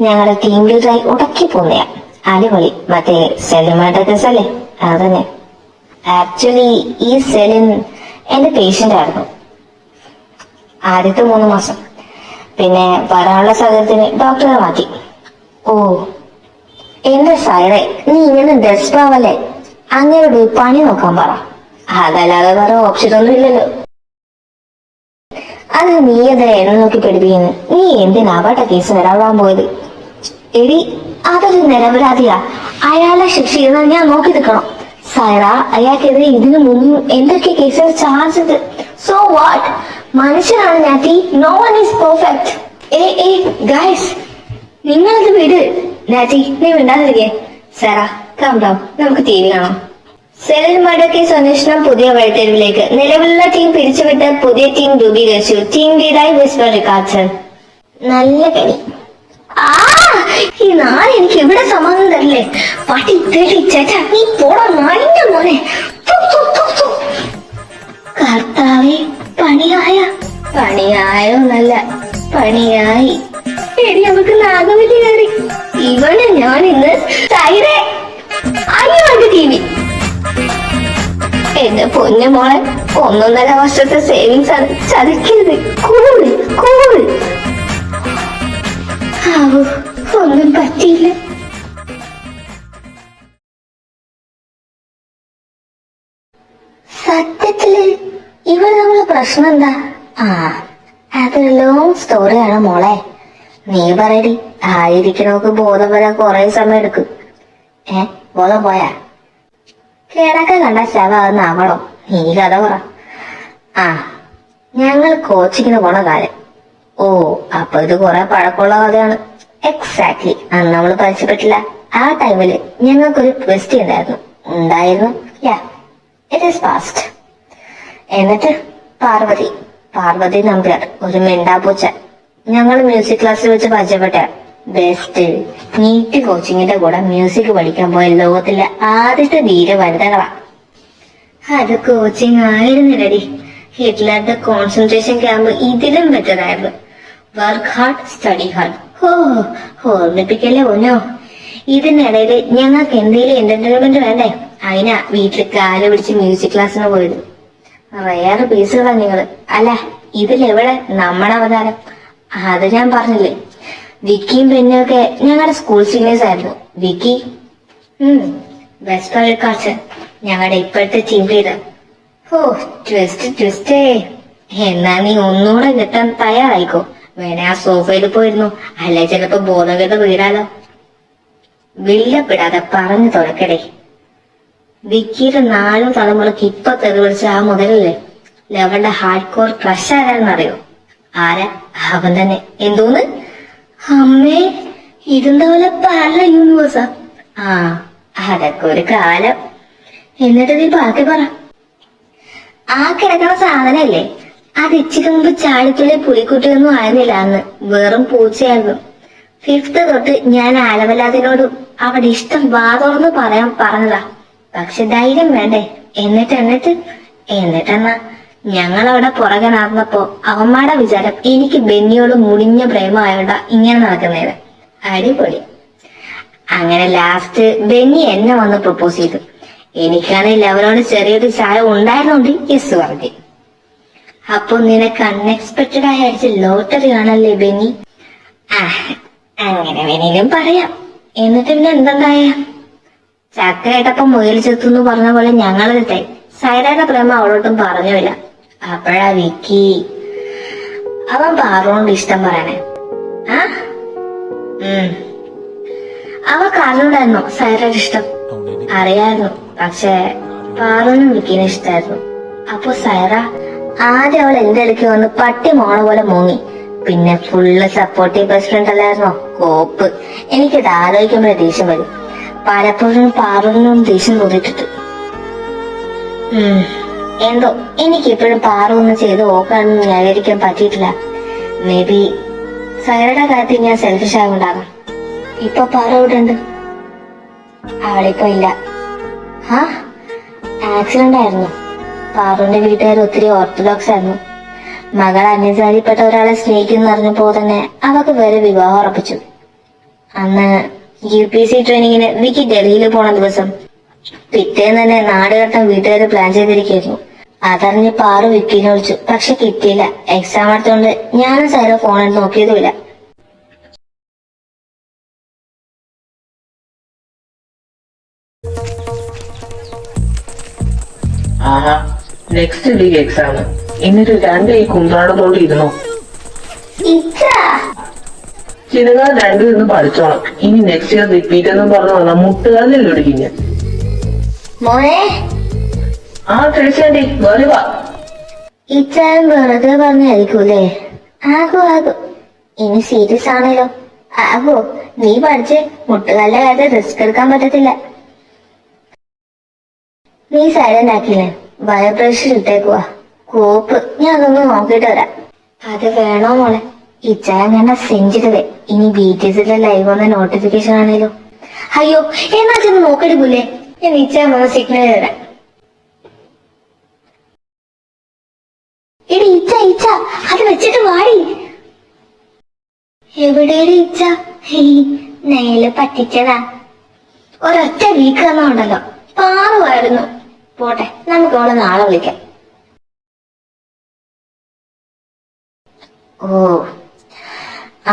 ഞങ്ങളുടെ ടീം ലീഡറായി ഉടക്കി പോന്നെയാ. അടിപൊളി. മറ്റേ സെലിമാന്റെ കേസല്ലേ? അതന്നെ. ആക്ച്വലി ഈ സെലിൻ എന്റെ പേഷ്യന്റ് ആയിരുന്നു ആദ്യത്തെ 3 മാസം. പിന്നെ വരാനുള്ള സാഹചര്യത്തിന് ഡോക്ടറെ മാറ്റി. ഓ എന്റെ സൈറെ, നീ ഇങ്ങനെ ഡെസ്പാവല്ലേ. അങ്ങനെ പോയി പണി നോക്കാൻ പറ. അതല്ലാതെ വേറെ ഓപ്ഷൻ ഒന്നും ഇല്ലല്ലോ. അത് നീ എന്തിനാ എന്നെ നോക്കി പഠിപ്പിക്കുന്നു? നീ എന്തിനാ അവരുടെ കേസ് നിരവറാൻ പോയത്? എടി, അതൊരു നിരപരാധിയാ. അയാളെ ശിക്ഷിക്കുന്നത് ഞാൻ നോക്കി നിൽക്കണം. സൈറ, അയാൾക്കെതിരെ ഇതിനു മുമ്പ് എന്തൊക്കെ കേസുകൾ ചാർജ് ചെയ്ത്. So what? മനുഷ്യനാണ് Natty. No one is perfect. Guys, നിങ്ങളത് വിട്. നാറ്റി, നീ മിണ്ടാതിരിക്കേ. Saira, calm down. നമുക്ക് TV കാണാം. സെലിൻ മർഡർ കേസ് അന്വേഷണം പുതിയ വഴിത്തിരിവിലേക്ക്. നിലവിലുള്ള ടീം പിരിച്ചുവിട്ട് പുതിയ ടീം രൂപീകരിച്ചു. ടീം ലീഡായി വിസ്പർ റിക്കാർഡ്സൺ. നല്ല കളി. ഈ നാളെ എനിക്ക് ഇവിടെ സമാധാനം തരില്ലേ? പട്ടി തേടി ചേട്ടാ, നീ പോടാ നാളിന്റെ മോനെ. കർത്താവേ, പണിയായോ? നല്ല പണിയായി. എടി, നമുക്ക് നാഗവല്ലി കയറി. ഇവനെ ഞാൻ ഇന്ന് സൈറേ അയ്യോ TV. എന്റെ പൊന്നു മോളെ, 1.5 വർഷത്തെ സേവിങ്സ് ആണ്. ചതിക്കരുത്. കൂൾ. ഒന്നും പറ്റിയില്ല. സത്യത്തില് ഇവിടെ നമ്മളെ പ്രശ്നം എന്താ? അതൊരു ലോങ് സ്റ്റോറിയാണ് മോളെ. നീ പറയടി. ആയിരിക്കണോക്ക് ബോധം വരാൻ കുറെ സമയം എടുക്കും. ബോധം പോയാ? കിടക്ക കണ്ട ശവാകുന്നാവണോ? നീ കഥ പറ. ഞങ്ങൾ കോച്ചിങ്ങിന് പോണ കാര്യം. ഓ, അപ്പൊ ഇത് കുറെ പഴക്കമുള്ള കഥയാണ്. എക്സാക്ട്ലി. അന്ന് നമ്മള് പരിചയപ്പെട്ടില്ല. ആ ടൈമില് ഞങ്ങൾക്കൊരു ട്വിസ്റ്റ് ഉണ്ടായിരുന്നു. യാ, ഇറ്റ് ഈസ് പാസ്റ്റ്. എന്നിട്ട് പാർവതി നമ്പ്യാർ, ഒരു മെണ്ടാപ്പൂച്ച. ഞങ്ങൾ മ്യൂസിക് ക്ലാസ്സിൽ വെച്ച് പരിചയപ്പെട്ട ബെസ്റ്റ്. നീറ്റ് കോച്ചിങ്ങിന്റെ കൂടെ മ്യൂസിക് പഠിക്കാൻ പോയ ലോകത്തിലെ ആദ്യത്തെ ധീര വനിതകളാ. അത് കോച്ചിങ് ആയിരുന്നില്ലടി. ഹിറ്റ്ലറുടെ കോൺസെൻട്രേഷൻ ക്യാമ്പ് ഇതിലും ബെറ്റർ ആയിരുന്നു. Work hard, study hard. ഓർമ്മിപ്പിക്കല്ലേ ഒന്നോ. ഇതിനിടയിൽ ഞങ്ങൾക്ക് എന്തെങ്കിലും എന്റർടൈൻമെന്റ് വേണ്ടേ? അതിനാ വീട്ടിൽ കാല് പിടിച്ച് മ്യൂസിക് ക്ലാസ്സിന് പോയത്. വേറെ പീസുകളാ നിങ്ങള്. അല്ല, ഇതിലെവിടെ നമ്മുടെ അവതാരം? അത് ഞാൻ പറഞ്ഞില്ലേ, വിക്കിയും പെന്നും ഒക്കെ ഞങ്ങളുടെ സ്കൂൾ സീനിയേഴ്സ് ആയിരുന്നു. വിക്കി ബെസ്റ്റ് പഴക്കാച്ച്, ഞങ്ങളുടെ ഇപ്പോഴത്തെ ടീം ലീഡർ. ട്വിസ്റ്റേ. എന്നാ നീ ഒന്നുകൂടെ കിട്ടാൻ തയ്യാറായിക്കോ. വേണേ ആ സോഫയിൽ പോയിരുന്നു, അല്ലെ ചിലപ്പോ ബോധം കേട്ട് വീഴാലോ. വില്ലപ്പെടാതെ പറഞ്ഞു തുറക്കടേ. വിക്കിയുടെ 4 തലമുറക്ക് ഇപ്പൊ തെളിവിളിച്ച ആ മുതലല്ലേ ലെവന്റെ ഹാർഡ് കോർ ക്രഷ് ആരാന്നറിയോ? ആരാ? അവൻ തന്നെ. എന്തോന്ന് അമ്മേ, ഇതെന്താ പോലെ പല യൂണിവേഴ്സാ? അതൊക്കെ ഒരു കാലം. എന്നിട്ട് നീ ബാക്കി പറ. ആ കിടക്കണ സാധനല്ലേ, അത് ഇച്ചിരി മുമ്പ് ചാടിത്തുള്ളി പുലിക്കുട്ടിയൊന്നും ആയിരുന്നില്ല. അന്ന് വെറും പൂച്ചയായിരുന്നു. 5th തൊട്ട് ഞാൻ ആലവലാതിനോടും അവിടെ ഇഷ്ടം വാതോർന്ന് പറയാൻ പറഞ്ഞതാ. പക്ഷെ ധൈര്യം വേണ്ടേ? എന്നിട്ടെന്നാ ഞങ്ങൾ അവിടെ പുറകെ നടന്നപ്പോ അവന്മാരുടെ വിചാരം എനിക്ക് ബെന്നിയോട് മുടിഞ്ഞ പ്രേമമായോണ്ട ഇങ്ങനെ നടക്കുന്നേന്. അടിപൊളി. അങ്ങനെ ലാസ്റ്റ് ബെന്നി എന്നെ വന്ന് പ്രപ്പോസ് ചെയ്തു. എനിക്കാണെങ്കിൽ അവരോട് ചെറിയൊരു ചായ ഉണ്ടായിരുന്നോണ്ട് യെസ് പറഞ്ഞു. അപ്പൊ നിനക്ക് അൺഎക്സ്പെക്റ്റഡ് ആയി അടിച്ച ലോട്ടറി ആണല്ലേ ബെന്നി? അങ്ങനെ വേണേലും പറയാം. എന്നിട്ട് പിന്നെ എന്തുണ്ടായ? ചക്ക കേട്ടപ്പോ മുയൽ ചെത്തുന്നു പറഞ്ഞ പോലെ ഞങ്ങളെടുത്തേ സൈറയുടെ പ്രേമ അവളോട്ടും പറഞ്ഞില്ല. അപ്പോഴാ വിക്കി അവൻ പാറുകൊണ്ട് ഇഷ്ടം പറയണേ. അവൾക്ക് അറിഞ്ഞൂടായിരുന്നോ സൈറയുടെ ഇഷ്ടം? അറിയായിരുന്നു. പക്ഷെ പാറുവിനും വിക്കിനും ഇഷ്ടായിരുന്നു. അപ്പൊ സൈറ ആദ്യം അവൾ എന്റെ അടുക്ക് വന്ന് പട്ടി മോളെ പോലെ മൂങ്ങി. പിന്നെ ഫുള്ള് സപ്പോർട്ടീവ് ബെസ്റ്റ് ഫ്രണ്ട് അല്ലായിരുന്നോ? കോപ്പ്. എനിക്കത് ആലോചിക്കുമ്പോഴേ ദേഷ്യം വരും. പലപ്പോഴും പാറുവിനും ദേഷ്യം തോന്നിട്ടിട്ട്. എന്തോ എനിക്കിപ്പോഴും പാറൊന്നും ചെയ്ത് ഓക്കാണെന്ന് ന്യായീകരിക്കാൻ പറ്റിയിട്ടില്ല. മേ ബി സൈറയുടെ കാര്യത്തിൽ ഞാൻ സെൽഫിഷ് ആവുണ്ടാകാം. ഇപ്പൊ പാറ ഇവിടെ ഉണ്ട്. അവളിപ്പോ ഇല്ല. ആക്സിഡന്റ് ആയിരുന്നു. പാറുവിന്റെ വീട്ടുകാർ ഒത്തിരി ഓർത്തഡോക്സ് ആയിരുന്നു. മകൾ അന്യജാതിപ്പെട്ട ഒരാളെ സ്നേഹിക്കുന്നു അറിഞ്ഞപ്പോ തന്നെ അവക്ക് വേറെ വിവാഹം ഉറപ്പിച്ചു. അന്ന് UPC ട്രെയിനിങ്ങിന് വിക്കി ഡൽഹിയിൽ പോണ ദിവസം പിറ്റേന്ന് തന്നെ നാടുകെട്ടാൻ വീട്ടുകാർ പ്ലാൻ ചെയ്തിരിക്കുന്നു. അതറിഞ്ഞ് പാറു വിക്കിനെ വിളിച്ചു. പക്ഷെ കിട്ടിയില്ല. എക്സാം എടുത്തോണ്ട് ഞാനും സൈറ ഫോണിൽ നോക്കിയതുമില്ല. Next week exam. എന്നിട്ട് 2 ഈ കുന്ത്രാടത്തോണ്ട് ഇരുന്നോ. ചിലങ്ങൾ 2 നിന്ന് പഠിച്ചോണം. ഇനി നെക്സ്റ്റ് ഇയർ റിപ്പീറ്റ് എന്നും പറഞ്ഞു വന്നാൽ മുട്ടുകാലിൽ ഒടുക്കിഞ്ഞ്. മോനെ തീർച്ചയാണ്ടി വരുക. ഇച്ചാൻ വെറുതെ പറഞ്ഞായിരിക്കൂലേ? ആകും. ഇനി സീരിയസ് ആണല്ലോ. നീ പഠിച്ച് മുട്ടുകാലിന്റെ കാര്യത്തിൽ റിസ്ക് എടുക്കാൻ പറ്റത്തില്ല. നീ സൈലന്റ് ആക്കില്ലേ? വൈബ്രേഷൻ ഇട്ടേക്കുവാ. കോപ്പ്. ഞാൻ അതൊന്ന് നോക്കിട്ട് വരാം. അത് വേണോ മോളെ? ഇച്ചാൻ അങ്ങനെ സെഞ്ചിട്ടതേ. ഇനി BTSന്റെ ലൈവ് വന്ന നോട്ടിഫിക്കേഷൻ ആണേലോ. അയ്യോ, എന്നാ ചെന്ന് നോക്കിട്ട് പോലെ. ഞാൻ ഇച്ചാൻ വന്ന സിഗ്നൽ തരാം. എടി ഇച്ച അത് വെച്ചിട്ട് വാടി. എവിടെയാണ് ഇച്ച? നേല് പറ്റിച്ചതാ. ഒരൊറ്റ വീക്ക് തന്നുണ്ടല്ലോ. പാറുമായിരുന്നു. പോട്ടെ, നമുക്ക് അവളെ നാളെ വിളിക്കാം.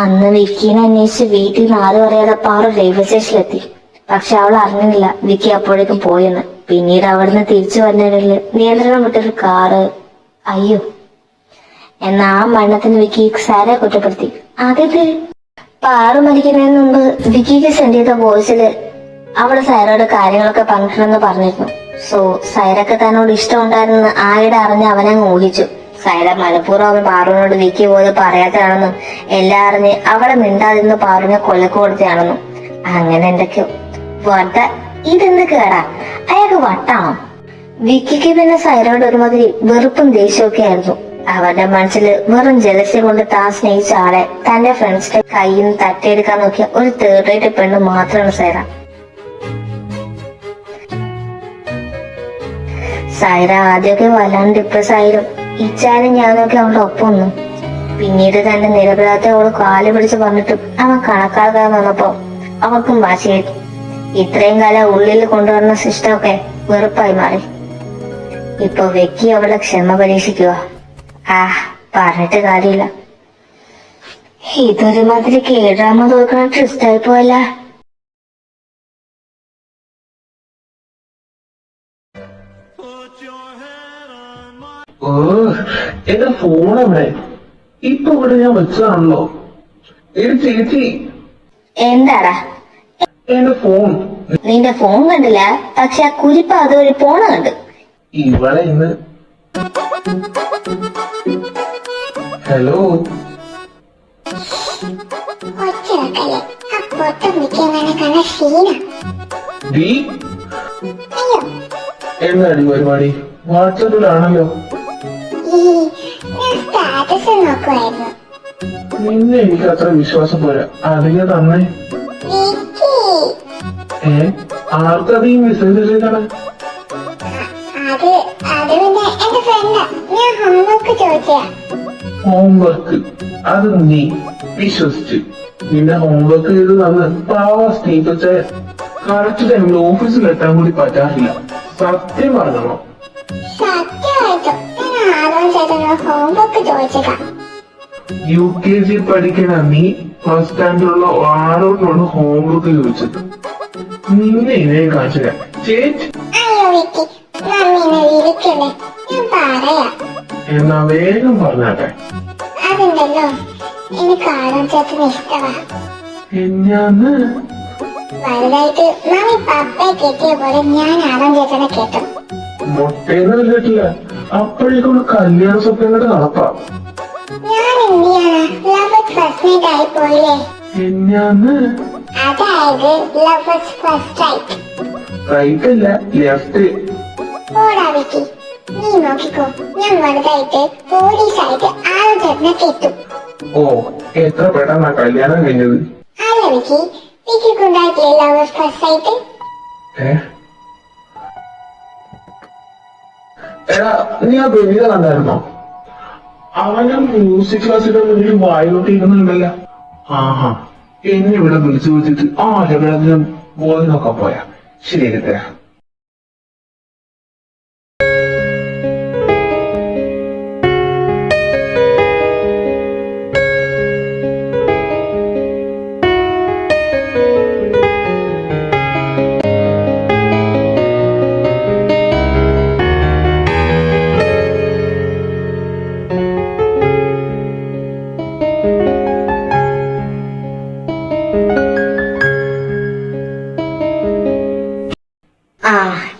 അന്ന് വിക്കിനെ അന്വേഷിച്ച് വീട്ടിൽ നിന്ന് ആരും അറിയാതെ പാറു റെയിൽവേ സ്റ്റേഷനിലെത്തി. പക്ഷെ അവൾ അറിഞ്ഞില്ല വിക്കി അപ്പോഴേക്കും പോയെന്ന്. പിന്നീട് അവിടുന്ന് തിരിച്ചു വരുന്നതിൽ നിയന്ത്രണം വിട്ടൊരു കാറ്. അയ്യോ. എന്നാ ആ മരണത്തിന് വിക്കി സാരെ കുറ്റപ്പെടുത്തി. അതില് പാറു മരിക്കുന്നതിന് മുമ്പ് വിക്കിക്ക് സെൻഡ് ചെയ്ത വോയിസില് അവള് സൈറയോട് കാര്യങ്ങളൊക്കെ പങ്കിടണമെന്ന് പറഞ്ഞിരുന്നു. സോ സൈറക്ക് തന്നോട് ഇഷ്ടമുണ്ടായിരുന്നു ആരുടെ അറിഞ്ഞ് അവനങ്ങ് ഊഹിച്ചു. സൈറ മനഃപൂർവ്വം പാറുവിനോട് വിക്കി പോയത് പറയാത്തതാണെന്നും എല്ലാം അറിഞ്ഞ് അവളെ മിണ്ടാതിരുന്ന് പാറുവിനെ കൊല്ലക്ക് കൊടുത്തതാണെന്നും അങ്ങനെ എന്തൊക്കെയോ. ഇതെന്ത് കേടാ? അയാൾക്ക് വട്ടാണോ? വിക്കിക്ക് പിന്നെ സൈറയോട് ഒരുമാതിരി വെറുപ്പും ദേഷ്യമൊക്കെ ആയിരുന്നു. അവന്റെ മനസ്സിൽ വെറും ജലസ്യ കൊണ്ട് താൻ സ്നേഹിച്ച ആളെ തന്റെ ഫ്രണ്ട്സിന്റെ കയ്യിൽ നിന്ന് തട്ടിയെടുക്കാൻ നോക്കിയ ഒരു തേർഡ് റേറ്റ് പെണ്ണ് മാത്രമാണ് സൈറ. സൈറ ആദ്യമൊക്കെ വല്ലാണ്ട് ഡിപ്രസ് ആയാലും ഇച്ചാലും ഞാനൊക്കെ അവളുടെ ഒപ്പം ഒന്നും. പിന്നീട് തന്റെ നിരപരാധത്തെ അവള് കാല് പിടിച്ച് പറഞ്ഞിട്ടും അവൻ കണക്കാക്കാൻ വന്നപ്പോ അവൾക്കും വാശിയായി. ഇത്രയും കാലം ഉള്ളിൽ കൊണ്ടുവരുന്ന സിസ്റ്റമൊക്കെ വെറുപ്പായി മാറി. ഇപ്പൊ വെക്കി അവളെ ക്ഷമ പരീക്ഷിക്കുക. പറഞ്ഞിട്ട് കാര്യമില്ല. ഇതൊരുമാതിരി കേടാമ തോക്കണ ട്വിസ്റ്റായി പോയല്ല. ഓ, എന്റെ ഫോൺ എവിടെ? ഇപ്പൊ ഇവിടെ ഞാൻ വെച്ചതാണല്ലോ. ചേച്ചി, എന്താടാ? എന്റെ ഫോൺ. നിന്റെ ഫോൺ കണ്ടില്ല, പക്ഷെ ആ കുരിപ്പ് അതുവഴി പോണ കണ്ട്. ഇവിടെ ഇന്ന് ഹലോ ഡി എന്നാടി പരിപാടി? വാട്സാപ്പിലാണല്ലോ. നിന്നെ എനിക്ക് അത്ര വിശ്വാസം പോരാ. അതിനെ തന്നെ ആർക്കത് ഈ മെസ്സേജ് ചെയ്താണ്? ഹോംവർക്ക് അത് നീ വിശ്വസിച്ച് നിന്റെ ഹോംവർക്ക് ചെയ്ത് തന്ന് പാവ സ്നേഹിച്ച കറക്റ്റ് ടൈമിൽ ഓഫീസിൽ എത്താൻ കൂടി പറ്റാറില്ല. സത്യം പറഞ്ഞോ? UKG പഠിക്കണ നീ ഫസ്റ്റ് സ്റ്റാൻഡേർഡിലുള്ള ആരോടാണ് ഹോംവർക്ക് ചോദിച്ചത്? നിന്നെ ഇതേ കാണിച്ചില്ല ചേച്ചി. എന്നാ വേഗം പറഞ്ഞാട്ടെ. അതുണ്ടല്ലോ, എനിക്ക് ആരോൺ ചേട്ടന് ഇഷ്ടമാ. എന്നാന്ന് വലുതായിട്ട് മമ്മി പപ്പയെ കെട്ടിയ പോലെ ഞാൻ ആരോൺ ചേട്ടനെ കേട്ടു. മുട്ടേന്ന് കേട്ടില്ല. അപ്പോഴേക്കും കല്യാണ സ്വപ്നങ്ങളുടെ നടപ്പാം. ഞാൻ എന്ത് ചെയ്യാനാ? ലവ് അറ്റ് ഫസ്റ്റ് നൈറ്റ് ആയി പോയില്ലേ? എന്നാന്ന്? അതായത് love at first right. Right അല്ല, ലെഫ്റ്റ്. ഓടാ വിക്കി, നീ നോക്കിക്കോ, ഞാൻ വലുതായിട്ട് പോലീസായിട്ട് ആരോൺ ചേട്ടനെ കെട്ടും. ഓ, എത്ര പെട്ടെന്നാ കല്യാണം കഴിഞ്ഞത്. അല്ല വിക്കി, വിക്കിക്കുണ്ടായിട്ടില്ലേ ലവ് അറ്റ് ഫസ്റ്റ് റൈറ്റ്? എടാ, നീ ആ ബെനിത കണ്ടായിരുന്നോ? അവനും മ്യൂസിക് ക്ലാസ്സിന്റെ മുന്നിൽ വായിലോട്ടിരിക്കുന്നുണ്ടല്ലോ. ആഹാ, എന്നെ ഇവിടെ വിളിച്ചു വിളിച്ചിട്ട് ആരെങ്കിലും ബോധനൊക്കെ പോയാ ശരിയാക്കി തരാം.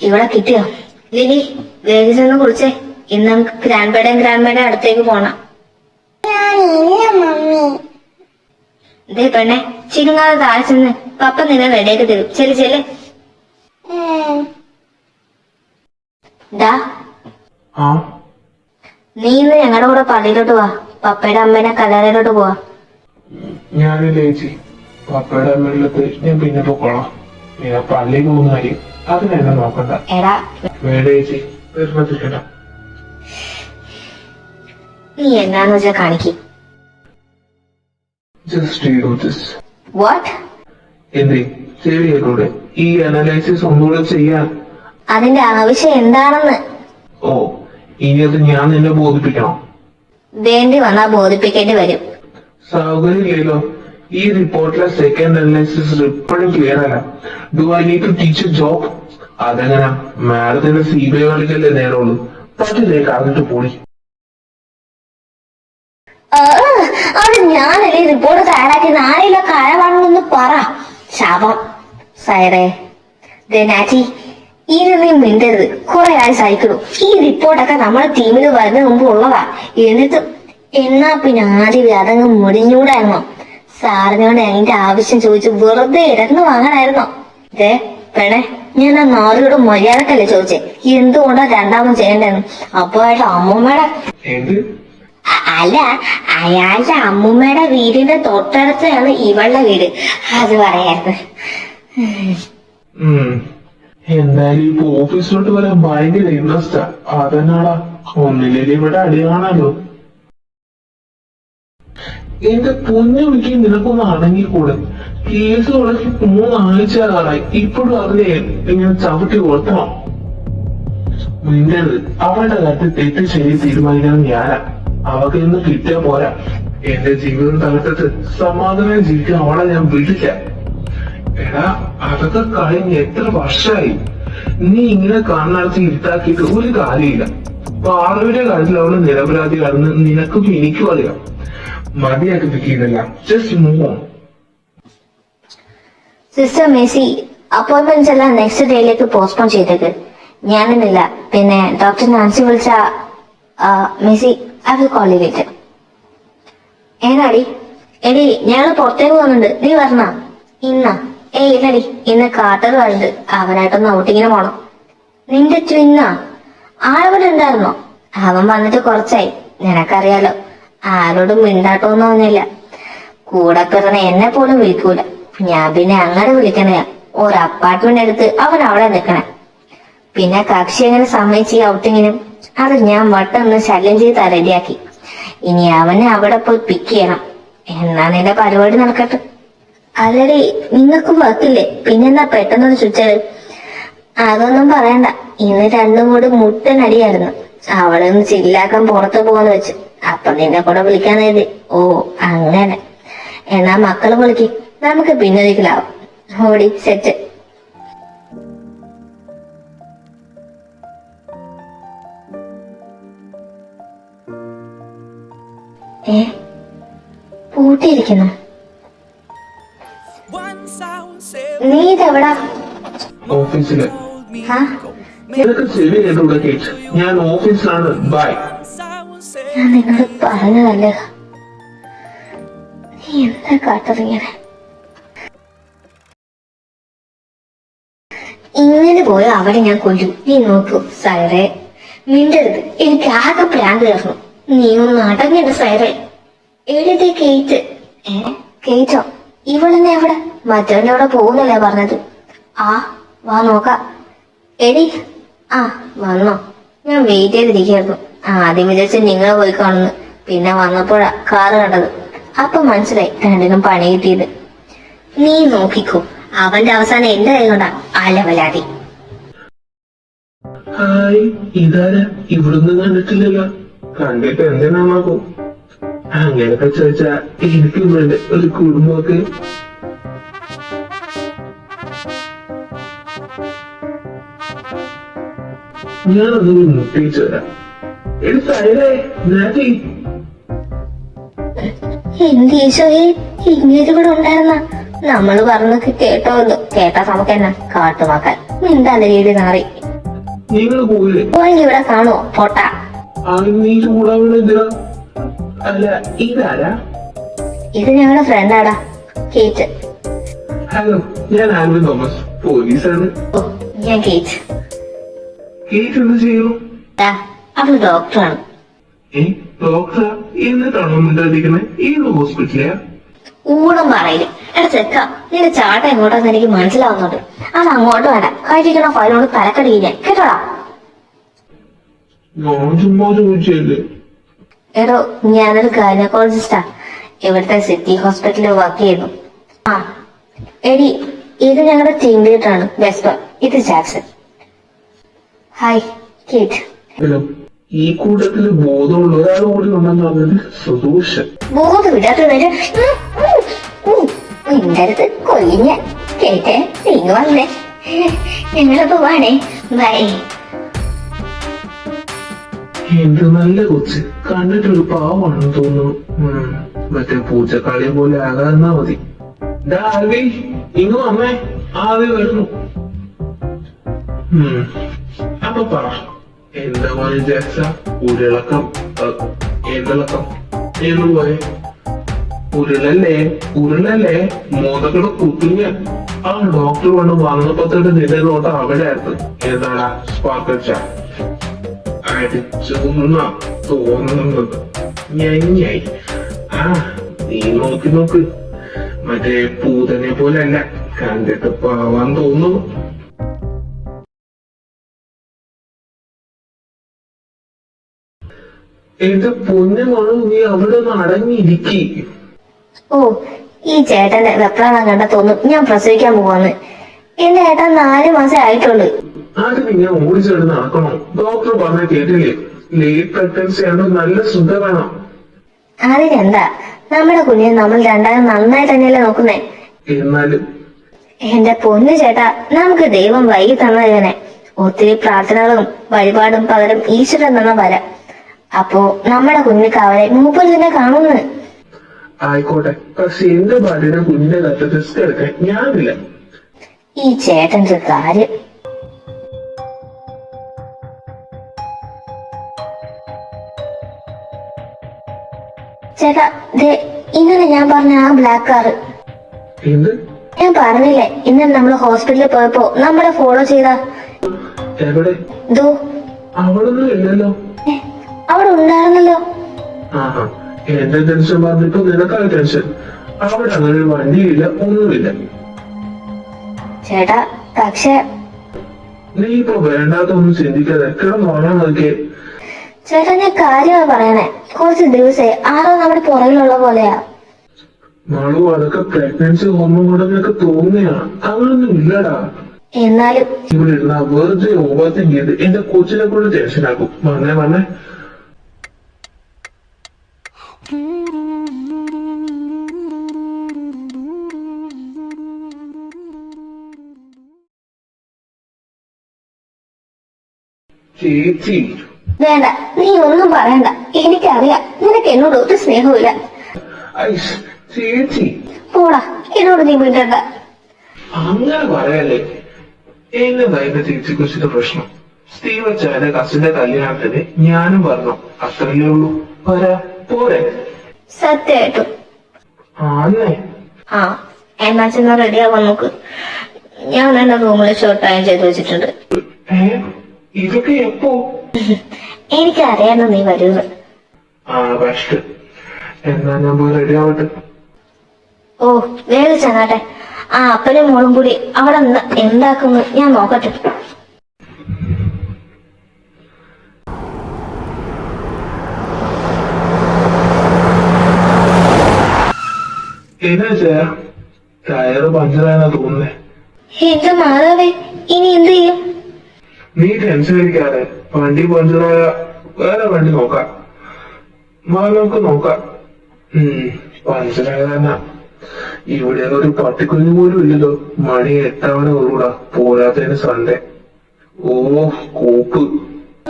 ഇവിടെ കിട്ടിയോ? ലിലി, വേഗം ചെന്ന് കുളിച്ചേ. ഇന്ന് നമുക്ക് ഗ്രാൻഡ് അടുത്തേക്ക് പോണം. ഞാനില്ല മമ്മി. ഇതേ പെണ്ണെ, ചിരുങ്ങാതെ താഴെ ചെന്ന് പപ്പ നിന്നെ റെഡിയാക്കി തരും. ചെല്ലു ചെല്ല്. ഡാ, നീ ഇന്ന് ഞങ്ങളുടെ കൂടെ പള്ളിയിലോട്ട് വാ. പപ്പയുടെ അമ്മേനെ കല്ലറയിലോട്ട് പോവാ. ഞാനില്ല ചേച്ചി, പപ്പയുടെ അമ്മയിലത്ത് ഞാൻ പിന്നെ പൊക്കോളാം. ഞാൻ പള്ളിയിൽ പോകുന്ന കാര്യം അതിനെന്നെ നോക്കണ്ട. എടാ വേണ്ട ചേച്ചി, നിർബന്ധിക്കണ്ട. നീ എന്നാന്ന് വെച്ചാ കാണിക്ക്. Just you do this. What? എന്തേ ശരിയല്ലേ ഈ അനലൈസിസ് ഒന്നുകൂടെ ചെയ്യാൻ? അതിന്റെ ആവശ്യം എന്താണെന്ന്. ഓ, ഇനി അത് ഞാൻ നിന്നെ ബോധിപ്പിക്കണം? വേണ്ടി വന്നാ ബോധിപ്പിക്കേണ്ടി വരും. സൗകര്യമില്ലല്ലോ. ഈ റിപ്പോർട്ടിലെ സെക്കൻഡ് അനലൈസിസ് ഇപ്പോഴും ക്ലിയർ അല്ല. Do I need to teach a job? അതെങ്ങനെ? മാഡത്തിന് CBI കളിക്കല്ലേ നേരമുള്ളൂ. പറ്റിലേക്ക് അറിഞ്ഞിട്ട് പോയി. അത് ഞാനല്ലേ റിപ്പോർട്ട് തയ്യാറാക്കി നാളെയില്ല കഴവാണെന്നൊന്ന് പറ. ശാപം സൈറേ. നാറ്റി, ഇനി നീ മിണ്ടരുത്. കുറെ ആയി സഹിക്കണു. ഈ റിപ്പോർട്ടൊക്കെ നമ്മുടെ ടീമിൽ വരുന്നതിന് മുമ്പ് ഉള്ളതാ. എന്നിട്ട് എന്നാ പിന്നെ ആദ്യം അതങ്ങ് മുടിഞ്ഞൂടായിരുന്നോ? സാറിനോട് അതിന്റെ ആവശ്യം ചോദിച്ചു വെറുതെ ഇടന്ന് വാങ്ങാനായിരുന്നോ? പെണെ, ഞാൻ ആ നാറിയോട് മര്യാദക്കല്ലേ ചോദിച്ചേ എന്തുകൊണ്ടാ രണ്ടാമത് ചെയ്യണ്ടെന്ന്. അപ്പൊ അയാളുടെ അമ്മൂമ്മയുടെ എന്ത്? അല്ല, അയാളുടെ അമ്മൂമ്മയുടെ വീടിന്റെ തൊട്ടടുത്താണ് ഇവളുടെ വീട്. അത് പറയായിരുന്നു. എന്തായാലും ഇപ്പൊ ഓഫീസിലോട്ട് വരാൻ ഭയങ്കര ഇൻട്രസ്റ്റാ. അതന്നാടാ, ഒന്നില്ലെങ്കിൽ ഇവിടെ അടി കാണാലോ. എന്റെ പൊന്നു വിളിക്ക് നിനക്കൊന്ന് അടങ്ങിക്കൂടെ? കേസ് തുടങ്ങി 3 ആഴ്ചകളായി, ഇപ്പോഴും അതിനെ ഇങ്ങനെ ചവിട്ടി കൊടുക്കണം. മിണ്ടരുത്. അവളുടെ കാര്യത്തിൽ തെറ്റ് ശരി തീരുമാനിക്കണം ഞാനാ. അവക്ക് ഇന്ന് കിട്ടിയാ പോരാ. എന്റെ ജീവിതം തകർത്തിട്ട് സമാധാനം ജീവിക്കാൻ അവളെ ഞാൻ വിടില്ല. എടാ, അതൊക്കെ കഴിഞ്ഞ് എത്ര വർഷമായി. നീ ഇങ്ങനെ കണ്ണടച്ച് ഇരുട്ടാക്കിയിട്ട് ഒരു കാര്യമില്ല. പാർവയുടെ കാര്യത്തിൽ അവള് നിരപരാധിയാണെന്ന് നിനക്കും എനിക്കും അറിയാം. മതിയാക്കി വെക്കിയതല്ല. Just move on. Sister Maisie, appointments എല്ലാം നെക്സ്റ്റ് ഡേയിലേക്ക് പോസ്റ്റ്പോൺ ചെയ്തേക്ക്. ഞാനെന്നില്ല. പിന്നെ ഡോക്ടർ നാൻസി വിളിച്ച Maisie I will call you later. ഏതാടി? എടി, ഞങ്ങള് പുറത്തേക്ക് പോകുന്നുണ്ട്. നീ വരണ? ഇന്നാ? ഇല്ലടി, ഇന്ന് കാട്ടർ വരുന്നുണ്ട്. അവനായിട്ടൊന്ന് ഔട്ടിങ്ങിന് പോണം. നിന്റെ ട്വിന്നാ? ആളവിടെ ഉണ്ടായിരുന്നോ? അവൻ വന്നിട്ട് കുറച്ചായി. നിനക്കറിയാലോ, ആരോടും മിണ്ടാട്ടോന്നൊന്നുമില്ല. കൂടെ പിറന്ന എന്നെ പോലും വിളിക്കൂല. ഞാൻ പിന്നെ അങ്ങനെ വിളിക്കണേ. ഒരു അപ്പാർട്ട്മെന്റ് എടുത്ത് അവൻ അവിടെ നിൽക്കണേ. പിന്നെ കക്ഷി എങ്ങനെ സമ്മതിച്ച് ഔട്ടിങ്ങിനും അത് ഞാൻ വട്ടൊന്ന് ശല്യം ചെയ്ത് റെഡിയാക്കി. ഇനി അവനെ അവിടെ പോയി പിക്ക് ചെയ്യണം. എന്നാ നിന്റെ പരിപാടി നടക്കട്ടെ. അല്ലടി, നിങ്ങൾക്കും വർക്കില്ലേ? പിന്നെന്താ പെട്ടെന്നൊരു ചുറ്റല്? അതൊന്നും പറയണ്ട. ഇന്ന് രണ്ടും കൂടി മുട്ടനടിയായിരുന്നു. അവളെ ഒന്ന് ചില്ലാക്കാൻ പുറത്തു പോകാന്ന് വെച്ച്. അപ്പൊ നിന്നെ കൂടെ വിളിക്കാൻ കരുതി. ഓ അങ്ങനെ. എന്നാ മക്കള് വിളിക്കും. നമുക്ക് പിന്നെ ഒരിക്കലാവും. ഓടി സെറ്റ്. പൂട്ടിയിരിക്കുന്നു. നീ ഇതെവിടാ? ഓഫീസില്. ആ, നിനക്ക് ചെവി കേട്ടൂടെ കേട്ട്? ഞാൻ ഓഫീസിലാണ്. ബൈ. ഞാൻ നിന്നോട് പറഞ്ഞതല്ലേ. നീ എന്താ കാട്ടറിങ്ങനെ? ഇങ്ങനെ പോയോ അവിടെ ഞാൻ കൊല്ലും. നീ നോക്കൂ സൈറേ. മിണ്ടരുത്. എനിക്ക് ആകെ പ്രാന്ത് കയറണം. നീ ഒന്ന് അടങ്ങിയിട്ട് സൈറേ. എഴുതി കേറ്റ്. കേറ്റോ? ഇവളെന്നെ എവിടെ? മറ്റവന്റെ അവിടെ പോകുന്നല്ലേ പറഞ്ഞത്. ആ, വാ നോക്കാം. എടി, ആ വന്നോ? ഞാൻ വെയിറ്റ് ചെയ്തിരിക്കുന്നു. ആദ്യം വിചാരിച്ച് നിങ്ങൾ പോയി കാണുന്നു. പിന്നെ വന്നപ്പോഴാ കാറ് കണ്ടത്. അപ്പൊ മനസ്സിലായി രണ്ടിനും പണി കിട്ടിയത്. നീ നോക്കിക്കോ, അവന്റെ അവസാനം എന്റെ കൈ കൊണ്ടാ അലവലാതി. ഹായ്, ഇതാരാ? ഇവിടുന്ന് കണ്ടിട്ടില്ലല്ലോ. കണ്ടിട്ട് എന്തിനാക്കും? അങ്ങനെയൊക്കെ ചോദിച്ചാ എനിക്കും വേണ്ട ഒരു കുടുംബമൊക്കെ. ഞാനൊന്ന് മുട്ടിച്ചു തരാം. എടുത്തേ നാട്ടി. എന്റെ ഈശോയെ, ഇങ്ങനെ കൂടെ ഉണ്ടായിരുന്ന നമ്മള് പറഞ്ഞൊക്കെ കേട്ടോന്നു. കേട്ടാ നമുക്ക് എന്നാ കാട്ടുമാക്കാൻ. മിണ്ടാന്റെ രീതി നാറി. നിങ്ങൾ പോയില്ലേ? പോയെങ്കിൽ ഇവിടെ കാണുവോ? പൊട്ടാ. നീ ചൂടാവണ എന്തിനാ? അല്ല, ഇതാരാ? ഇത് ഞങ്ങളുടെ ഫ്രണ്ടാടാ, കേറ്റ്. ഹലോ, ഞാൻ ആൽവിൻ തോമസ്, പോലീസാണ്. ഓ, ഞാൻ കേറ്റ്. കേസ് എന്ത് ചെയ്യൂ? അവൾ ഡോക്ടറാണ്. ഡോക്ടറാ? എന്നിട്ടാണോ മിണ്ടാതിരിക്കണേ? ഏത് ഹോസ്പിറ്റലാ? ഊണം പറയില്ല. എടാ ചെക്ക, നിന്റെ ചാട്ട എങ്ങോട്ടാന്ന് എനിക്ക് മനസ്സിലാവുന്നുണ്ട്. അത് അങ്ങോട്ട് വേണ്ട. കഴിക്കണ ഫയലോട് തലക്കടിയില്ല കേട്ടോടാ. ഞാൻ ചുമ്മാ ചോദിച്ചല്ലേ. എടോ, ഞാനൊരു ഗൈനക്കോളജിസ്റ്റാ. ഇവിടുത്തെ സിറ്റി ഹോസ്പിറ്റലിൽ വർക്ക് ചെയ്യുന്നു. ആ എടി, ഇത് ഞങ്ങളുടെ ടീം ലീഡറാണ് വെസ്പർ. ഇത് ജാക്സൺ. ഹായ് കേറ്റ്. ഹലോ, ഈ കൂട്ടത്തില് ബോധമുള്ള ഒരാൾ കൂടി ഉണ്ടെന്ന് പറഞ്ഞത് സുദൂഷൻ. ബോധമില്ലാത്തവര് മിണ്ടരുത്, കൊല്ലിഞ്ഞ. കേട്ടെ, നീങ്ങ വന്നേ. ഞങ്ങള് പോവാണേ. ബൈ. എന്ത് നല്ല കൊച്ച്. കണ്ടിട്ടൊരു പാവാണെന്ന് തോന്നുന്നു. മറ്റേ പൂച്ചക്കാളിയെ പോലെ ആകാന്നാ മതി. ആൽവി, ഇങ്ങ് വന്നേ. ആദ്യം വരുന്നു. അപ്പൊ പറ, എന്താ മോനെ ജാക്സ? ഒരിളക്കം. എന്തിളക്കം? എന്ന് പോയെ? ഉരുളല്ലേ ഉരുളല്ലേ മോതകളുടെ കുത്തുഞ്ഞ്. ആ ഡോക്ടർ വന്ന് വന്നപ്പോഴത്തേക്ക് നിന്റെ നോട്ട് അവിടെ ആയിരുന്നു. ഏതാടാ സ്പാർക്കച്ച അടിച്ചൊന്ന തോന്നുന്നത്. ഞൈ ആ നീ നോക്ക് മറ്റേ പൂതനെ പോലല്ല, കണ്ടിട്ട് പാവാൻ തോന്നുന്നു. എന്റെ പൊന്നുമാണ്, നീ അവിടെ ഒന്ന് അടങ്ങിയിരിക്കി. ഓ, ഈ ചേട്ടന്റെ വെപ്രാളം കണ്ട തോന്നും ഞാൻ പ്രസവിക്കാൻ പോവാന്ന്. എന്റെ ഏട്ടൻ 4 മാസേ ആയിട്ടുള്ളൂ. ആരും ഇങ്ങനെ ഓടിച്ചെടുത്ത് നടക്കണോ? ഡോക്ടർ പറഞ്ഞ കേട്ടില്ലേ, ലേറ്റ് പ്രഗ്നൻസി ആണ്, നല്ല ശ്രദ്ധ വേണം. അതിനെന്താ, നമ്മുടെ കുഞ്ഞിനെ നമ്മൾ രണ്ടാളും നന്നായി തന്നെയല്ലേ നോക്കുന്നേ. എന്നാലും എന്റെ പൊന്നു ചേട്ടാ, നമുക്ക് ദൈവം വൈകി തന്നതിനെ ഒത്തിരി പ്രാർത്ഥനകളും വഴിപാടും പകരം ഈശ്വരൻ തന്ന വരാം. അപ്പോ നമ്മുടെ കുഞ്ഞിന് കവരെ മൂപ്പർ തന്നെ കാണുന്നു. ആയിക്കോട്ടെ, പക്ഷെ എന്റെ ഭാര്യയുടെ കുഞ്ഞിന്റെ കത്ത് റിസ്ക് എടുക്കാൻ ഞാനില്ല. ഈ ചേട്ടന്റെ കാര്യം. ചേട്ടാ, ദേ ഇന്നലെ ഞാൻ പറഞ്ഞ ആ ബ്ലാക്ക് കാറ്. എന്ത്? ഞാൻ പറഞ്ഞില്ലേ ഇന്നലെ നമ്മള് ഹോസ്പിറ്റലിൽ പോയപ്പോ നമ്മളെ ഫോളോ ചെയ്ത. എവിടെ? ദോ അവളൊന്നും ഇല്ലല്ലോ. അവിടെ ഉണ്ടായിരുന്നല്ലോ. ആഹാ, എന്റെ ടെൻഷൻ പറഞ്ഞിപ്പോ നിനക്കായ ടെൻഷൻ. അവിടെ അങ്ങനെ ഒരു വണ്ടിയില്ല, ഒന്നുമില്ല. ചേട്ടാ പക്ഷെ നീ ഇപ്പൊ വേണ്ടാത്തൊന്നും ചിന്തിക്കാതെ കിടന്നുറങ്ങാൻ നോക്കിയേ. ചേട്ടാ ഞാൻ കാര്യമാണ് പറയണേ. കുറച്ച് ദിവസേ ആരോ നമ്മുടെ പുറകിലുള്ള പോലെയാ. മാളു, അതൊക്കെ പ്രഗ്നൻസി ഹോർമോൺ കൊണ്ട് നിനക്ക് തോന്നിയാ, അങ്ങനൊന്നും ഇല്ലടാ. എന്നാലും ഇവിടെ ഇരുന്ന വെറുതെ ഓവർ തിങ്ക് ചെയ്ത് എന്റെ കൊച്ചിനെ കൊണ്ട് ടെൻഷനാക്കും. വന്നേ ചേച്ചി. വേണ്ട, നീ ഒന്നും പറയണ്ട. എനിക്കറിയാം നിനക്ക് എന്നോട് ഒരു സ്നേഹമില്ല. ഐഷ്, ചേച്ചി പോടാ, എന്നോട് നീ വിടണ്ട. അങ്ങനെ പറയല്ലേ. എന്നതാ എന്റെ ചേച്ചി കുറിച്ചിട്ട് പ്രശ്നം? സ്റ്റീവ് അച്ഛന്റെ കസിന്റെ കല്യാണത്തിന് ഞാനും പറഞ്ഞു, അത്രയല്ലേ ഉള്ളൂ. പോരെ? സത്യമായിട്ടും. ആന്നേ. ആ, എന്നാ ചെന്ന് റെഡിയാവാൻ നോക്ക്. ഞാൻ എന്റെ റൂമിൽ ഷോർട്ട് അയൺ ചെയ്ത് വെച്ചിട്ടുണ്ട്. ഇതൊക്കെ എപ്പോ? എനിക്കറിയാന്ന് നീ വരുന്നത്. ആ ബെസ്റ്റ്. എന്നാ ഞാൻ പോയി റെഡി ആവട്ടെ. ഓ, വേഗം ചെന്നാട്ടെ. ആ അപ്പനും മോളും കൂടി അവിടെ നിന്ന് എന്താക്കുന്നു ഞാൻ നോക്കട്ടെ. എന്നാ ചെയ്യാ, ടയറ് പഞ്ചറായെന്നാ തോന്നുന്നേ. എന്റെ മാതാവേ, ഇനി എന്ത് ചെയ്യും? നീ ടെൻഷൻ അടിക്കാതെ, വണ്ടി പഞ്ചറായ വേറെ വണ്ടി നോക്കാം. നമുക്ക് നോക്കാം. പഞ്ചറായ തന്നെ. ഇവിടെ ഒരു പട്ടിക്കുഞ്ഞു പോലും ഇല്ലല്ലോ. മണി 8 ആവണേ ഉള്ളൂടാ, പോരാത്തതിന് സൺഡേ. ഓ കോപ്പ്.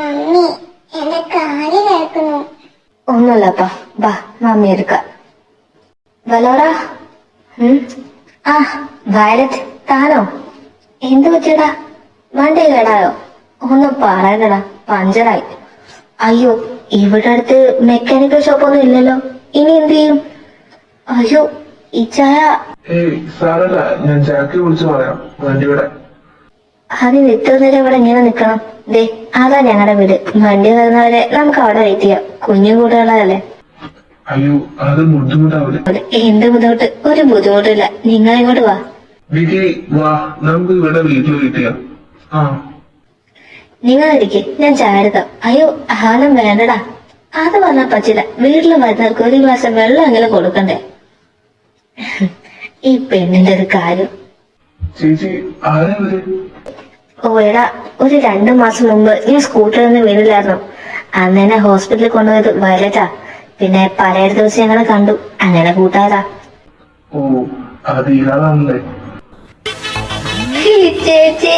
മമ്മി, എന്റെ കാല് കേൾക്കുന്നു. ഒന്നുമില്ലപ്പാ, ബാ മമ്മി എടുക്കാം. വലോറാ. ആ വയലറ്റ്, താനോ? എന്ത് പറ്റിയടാ? വണ്ടി കേടായോ? ഒന്നും പറയണ്ടടാ, പഞ്ചറായി. അയ്യോ, ഇവിടെ അടുത്ത് മെക്കാനിക്കൽ ഷോപ്പൊന്നും ഇല്ലല്ലോ. ഇനി എന്ത് ചെയ്യും? അയ്യോ, ഇച്ചായ. ഏയ് സാറല്ല, ഞാൻ ജാക്കി വിളിച്ചു പറയാം. വണ്ടി ഇവിടെ. അതിന് ഇത്ര നേരം ഇവിടെ ഇങ്ങനെ നിക്കണം? ദേ അതാ ഞങ്ങളുടെ വീട്. വണ്ടി വരുന്നവരെ നമുക്ക് അവിടെ വെയിറ്റ് ചെയ്യാം. കുഞ്ഞു കൂട്ടുകളല്ലേ. അയ്യോ, അത് ബുദ്ധിമുട്ടാവില്ല. എന്ത് ബുദ്ധിമുട്ട്? ഒരു ബുദ്ധിമുട്ടില്ല. നിങ്ങൾ ഇങ്ങോട്ട് വാ. വിക്കി വാ, നമുക്ക് ഇവിടെ വീട്ടിൽ കിട്ടിയാ. ആ നിങ്ങൾ ഇരിക്കെ, ഞാൻ ചായ എടുക്കാം. അയ്യോ, ആഹാരം വേണ്ടടാ. അത് പറഞ്ഞാൽ പറ്റില്ല. വീട്ടിൽ വരുന്നവർക്ക് ഒരു ഗ്ലാസ് വെള്ളമെങ്കിലും കൊടുക്കണ്ടേ. ഈ പെണ്ണിന്റെ ഒരു കാര്യം. ചേച്ചി ആരാ വരെ? ഓ എടാ, ഒരു 2 മാസം മുമ്പ് ഞാൻ സ്കൂട്ടറിൽ നിന്ന് വീണില്ലായിരുന്നു. അന്ന് തന്നെ ഹോസ്പിറ്റലിൽ കൊണ്ടുപോയത് വയലറ്റാ. പിന്നെ പല ദിവസം ഞങ്ങളെ കണ്ടു, അങ്ങനെ കൂട്ടായതാ. ഓ, അത് ഇയാളാണല്ലേ. ചേച്ചി